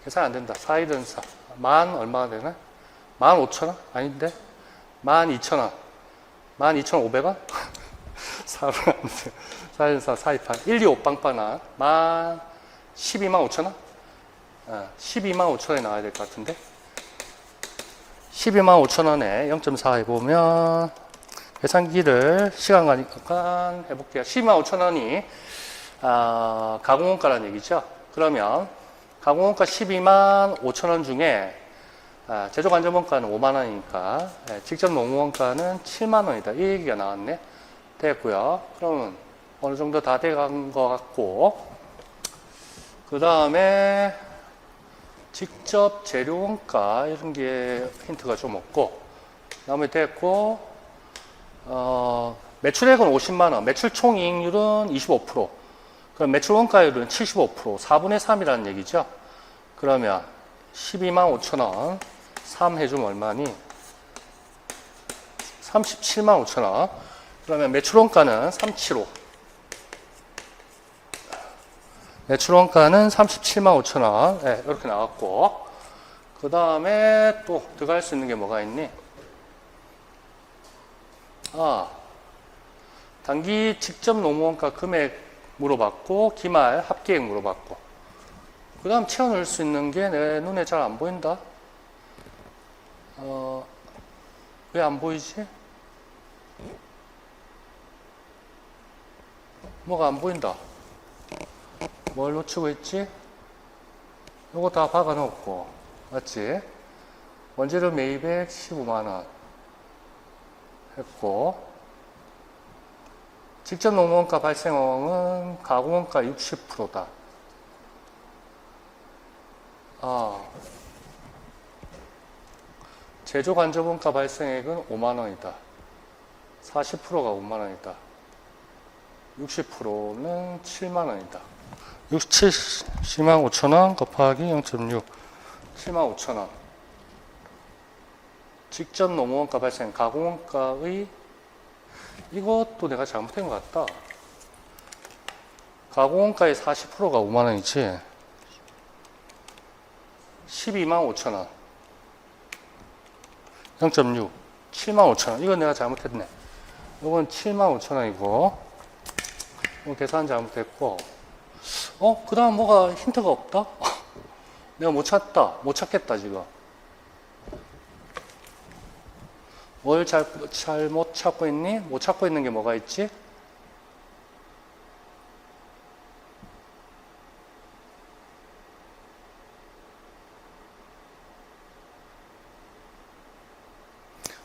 Speaker 1: 계산 안 된다. 4, 1은 4. 만 얼마가 되나? 15,000원? 아닌데? 12,000원. 12,500원? 4로 안 돼. 4, 1, 4, 4, 2, 8. 1, 2, 5 빵빵한 12만 5천원? 12만 5천원이 나와야 될 것 같은데. 12만 5천원에 0.4 해보면, 계산기를 시간 가니까 해볼게요. 12만 5천원이, 가공원가라는 얘기죠. 그러면, 가공원가 12만 5천원 중에, 제조간접원가는 5만원이니까, 직접 농원가는 7만원이다. 이 얘기가 나왔네. 됐고요. 그러면, 어느 정도 다 돼간 것 같고, 그 다음에 직접 재료원가 이런 게 힌트가 좀 없고, 그다음에 됐고, 매출액은 50만 원, 매출 총이익률은 25%, 그럼 매출 원가율은 75%, 4분의 3이라는 얘기죠. 그러면 12만 5천 원, 3 해주면 얼마니? 37만 5천 원. 그러면 매출원가는 375. 매출원가는 37만 5천 원. 네, 이렇게 나왔고. 그 다음에 또 들어갈 수 있는 게 뭐가 있니? 단기 직접 노무원가 금액 물어봤고, 기말 합계액 물어봤고. 그 다음 채워넣을 수 있는 게 내 눈에 잘 안 보인다? 왜 안 보이지? 뭐가 안 보인다? 뭘 놓치고 있지? 요거 다 박아 놓고, 맞지? 원재료 매입액 15만원 했고, 직접 노무원가 발생액은 가공원가 60%다. 제조 간접원가 발생액은 5만원이다. 40%가 5만원이다. 60%는 7만원이다. 67만 5천원 곱하기 0.6 7만 5천원. 직접 노무원가 발생 가공원가의 이것도 내가 잘못된 것 같다. 가공원가의 40%가 5만원이지. 12만 5천원. 0.6 7만 5천원. 이건 내가 잘못했네. 이건 7만 5천원이고 계산 잘못했고, 그 다음 뭐가 힌트가 없다? 내가 못 찾겠다, 지금. 뭘 잘못 찾고 있니? 못 찾고 있는 게 뭐가 있지?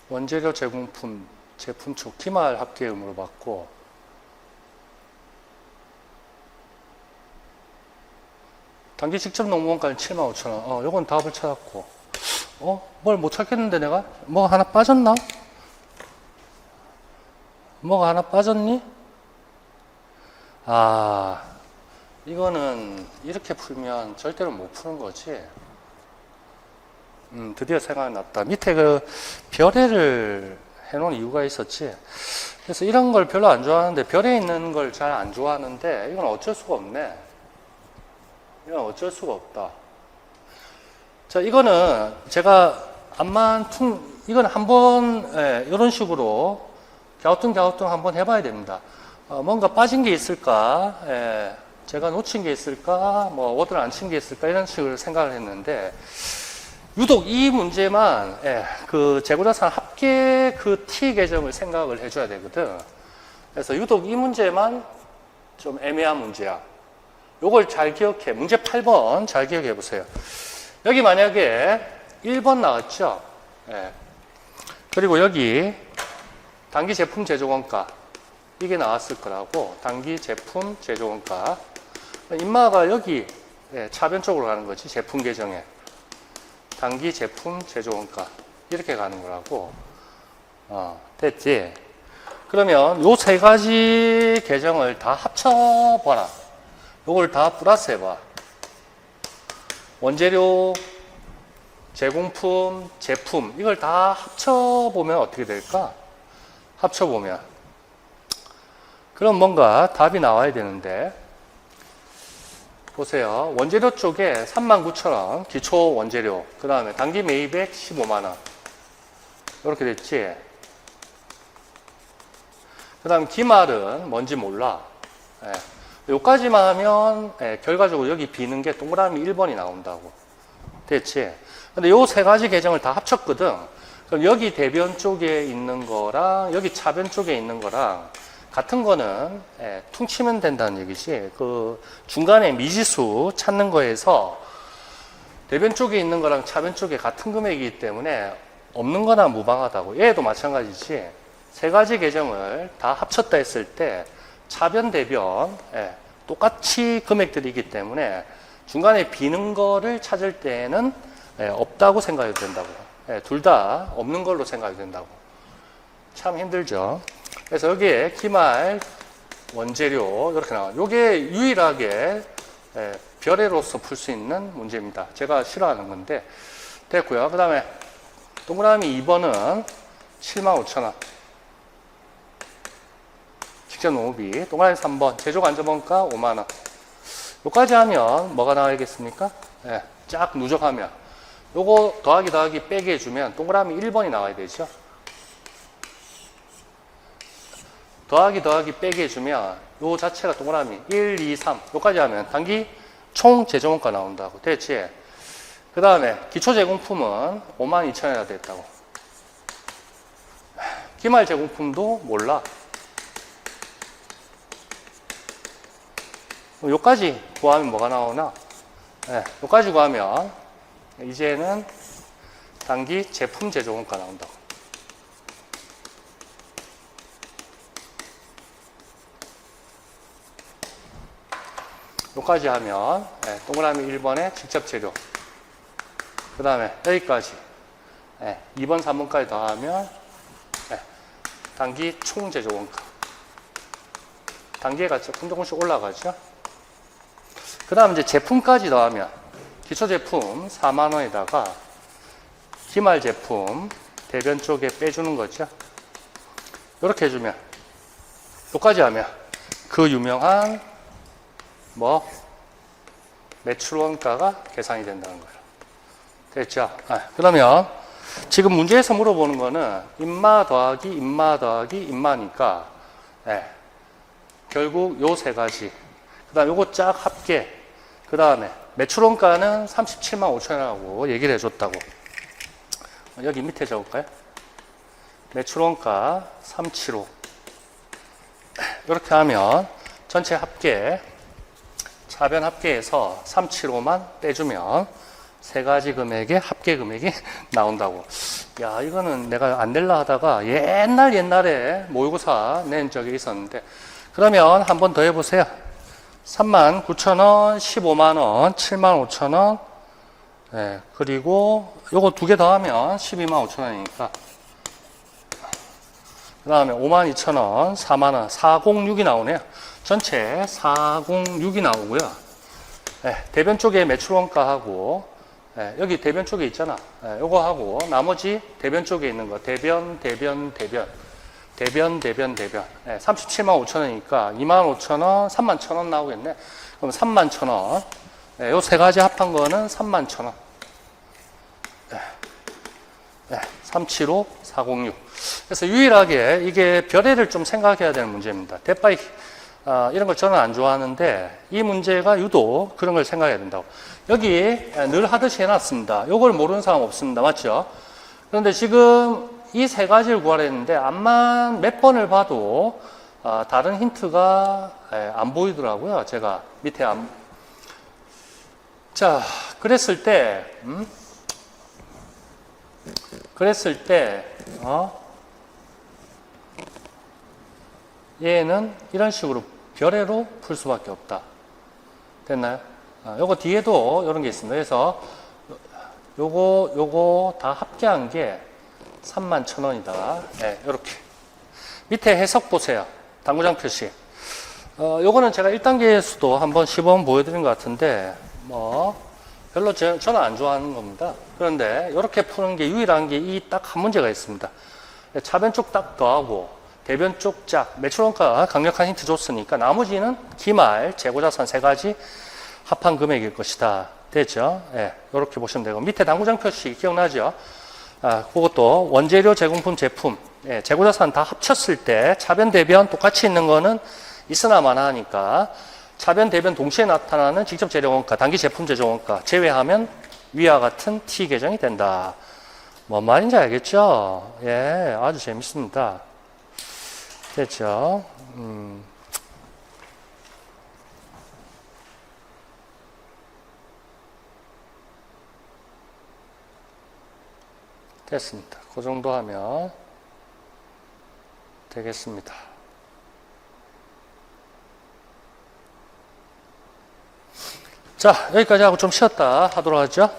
Speaker 1: 원재료 제공품, 제품 초 기말 합계액 물어봤고, 단기 직접 노무원가는 7만 5천 원. 요건 답을 찾았고. 뭘 못 찾겠는데 내가? 뭐가 하나 빠졌나? 뭐가 하나 빠졌니? 이거는 이렇게 풀면 절대로 못 푸는 거지. 드디어 생각이 났다. 밑에 그 별애를 해놓은 이유가 있었지. 그래서 이런 걸 별로 안 좋아하는데, 별에 있는 걸 잘 안 좋아하는데, 이건 어쩔 수가 없네. 이건 어쩔 수가 없다. 자, 이거는 제가 이건 한번, 이런 식으로 갸우뚱 한번 해봐야 됩니다. 뭔가 빠진 게 있을까, 제가 놓친 게 있을까, 워드를 안 친 게 있을까, 이런 식으로 생각을 했는데, 유독 이 문제만, 그 재고자산 합계 그 T 계정을 생각을 해줘야 되거든. 그래서 유독 이 문제만 좀 애매한 문제야. 요걸 잘 기억해. 문제 8번 잘 기억해 보세요. 여기 만약에 1번 나왔죠? 그리고 여기 단기 제품 제조원가 이게 나왔을 거라고. 단기 제품 제조원가. 인마가 여기 차변 쪽으로 가는 거지. 제품 계정에. 단기 제품 제조원가 이렇게 가는 거라고. 됐지? 그러면 요 세 가지 계정을 다 합쳐봐라. 요걸 다 플러스 해봐. 원재료, 제공품, 제품 이걸 다 합쳐보면 어떻게 될까? 합쳐보면 그럼 뭔가 답이 나와야 되는데, 보세요. 원재료 쪽에 39,000원 기초 원재료, 그 다음에 단기 매입액 15만원 이렇게 됐지. 그 다음 기말은 뭔지 몰라. 요까지만 하면 결과적으로 여기 비는 게 동그라미 1번이 나온다고. 됐지? 근데 요 세 가지 계정을 다 합쳤거든. 그럼 여기 대변 쪽에 있는 거랑 여기 차변 쪽에 있는 거랑 같은 거는 퉁치면 된다는 얘기지. 그 중간에 미지수 찾는 거에서 대변 쪽에 있는 거랑 차변 쪽에 같은 금액이기 때문에 없는 거나 무방하다고. 얘도 마찬가지지. 세 가지 계정을 다 합쳤다 했을 때 차변 대변 똑같이 금액들이기 때문에 중간에 비는 거를 찾을 때는 없다고 생각해도 된다고. 둘 다 없는 걸로 생각이 된다고. 참 힘들죠. 그래서 여기에 기말 원재료 이렇게 나와요. 이게 유일하게 별애로서 풀 수 있는 문제입니다. 제가 싫어하는 건데 됐고요. 그 다음에 동그라미 2번은 75,000원. 직접 농업이. 동그라미 3번 제조 간접원가 5만원. 요까지 하면 뭐가 나와야겠습니까? 예, 쫙 누적하면 요거 더하기 빼기 해주면 동그라미 1번이 나와야 되죠. 더하기 빼기 해주면 요 자체가 동그라미 1, 2, 3 요까지 하면 단기 총 제조원가 나온다고. 됐지? 그 다음에 기초 제공품은 52,000원이나 됐다고. 기말 제공품도 몰라. 요까지 구하면 뭐가 나오나? 네, 요까지 구하면 이제는 단기 제품 제조원가 나온다고. 요까지 하면 네, 동그라미 1번에 직접 재료. 그 다음에 여기까지 네, 2번, 3번까지 더하면 네, 단기 총 제조원가. 단계가 조금씩 올라가죠. 그 다음 이제 제품까지 더하면 기초 제품 4만원에다가 기말 제품 대변 쪽에 빼주는 거죠. 이렇게 해주면 요까지 하면 그 유명한 뭐 매출 원가가 계산이 된다는 거예요. 됐죠? 그러면 지금 문제에서 물어보는 거는 인마 더하기 인마니까 결국 요 세 가지. 그 다음 요거 쫙 합계. 그 다음에 매출 원가는 37만 5천원이라고 얘기를 해줬다고. 여기 밑에 적을까요? 매출 원가 375. 이렇게 하면 전체 합계, 차변 합계에서 375만 빼주면 세 가지 금액의 합계 금액이 나온다고. 야, 이거는 내가 안 낼라 하다가 옛날에 모의고사 낸 적이 있었는데, 그러면 한 번 더 해보세요. 39,000원, 15만원, 75,000원, 네, 그리고 요거 두 개 더하면 125,000원이니까. 그 다음에 52,000원, 4만원, 406이 나오네요. 전체 406이 나오고요. 네, 대변 쪽에 매출 원가하고, 네, 여기 대변 쪽에 있잖아. 네, 요거 하고, 나머지 대변 쪽에 있는 거, 대변. 네, 37만 5천원이니까 25,000원, 31,000원 나오겠네. 그럼 31,000원. 네, 요 세 가지 합한 거는 31,000원. 네, 375, 406. 그래서 유일하게 이게 별애를 좀 생각해야 되는 문제입니다. 대파이, 이런 걸 저는 안 좋아하는데 이 문제가 유독 그런 걸 생각해야 된다고. 여기 늘 하듯이 해놨습니다. 요걸 모르는 사람 없습니다. 맞죠? 그런데 지금 이 세 가지를 구하려 했는데 암만 몇 번을 봐도 다른 힌트가 안 보이더라고요. 제가 밑에 자, 그랬을 때 얘는 이런 식으로 별애로 풀 수밖에 없다. 됐나요? 요거 뒤에도 이런 게 있습니다. 그래서 요거 다 합계한 게 31,000원이다. 네, 요렇게. 밑에 해석 보세요. 당구장 표시. 요거는 제가 1단계에서도 한번 시범 보여드린 것 같은데, 별로 저는 안 좋아하는 겁니다. 그런데 이렇게 푸는 게 유일한 게 이 딱 한 문제가 있습니다. 차변 쪽 딱 더하고, 대변 쪽 짝, 매출원가 강력한 힌트 줬으니까 나머지는 기말, 재고자산 세 가지 합한 금액일 것이다. 됐죠? 예, 이렇게 보시면 되고. 밑에 당구장 표시 기억나죠? 그것도 원재료, 제공품, 제품, 재고자산 다 합쳤을 때 차변, 대변 똑같이 있는 거는 있으나 마나하니까 차변, 대변 동시에 나타나는 직접 재료원가, 단기 제품 제조원가 제외하면 위와 같은 T 계정이 된다. 뭔 말인지 알겠죠? 예, 아주 재밌습니다. 됐죠? 됐습니다. 그 정도 하면 되겠습니다. 자, 여기까지 하고 좀 쉬었다 하도록 하죠.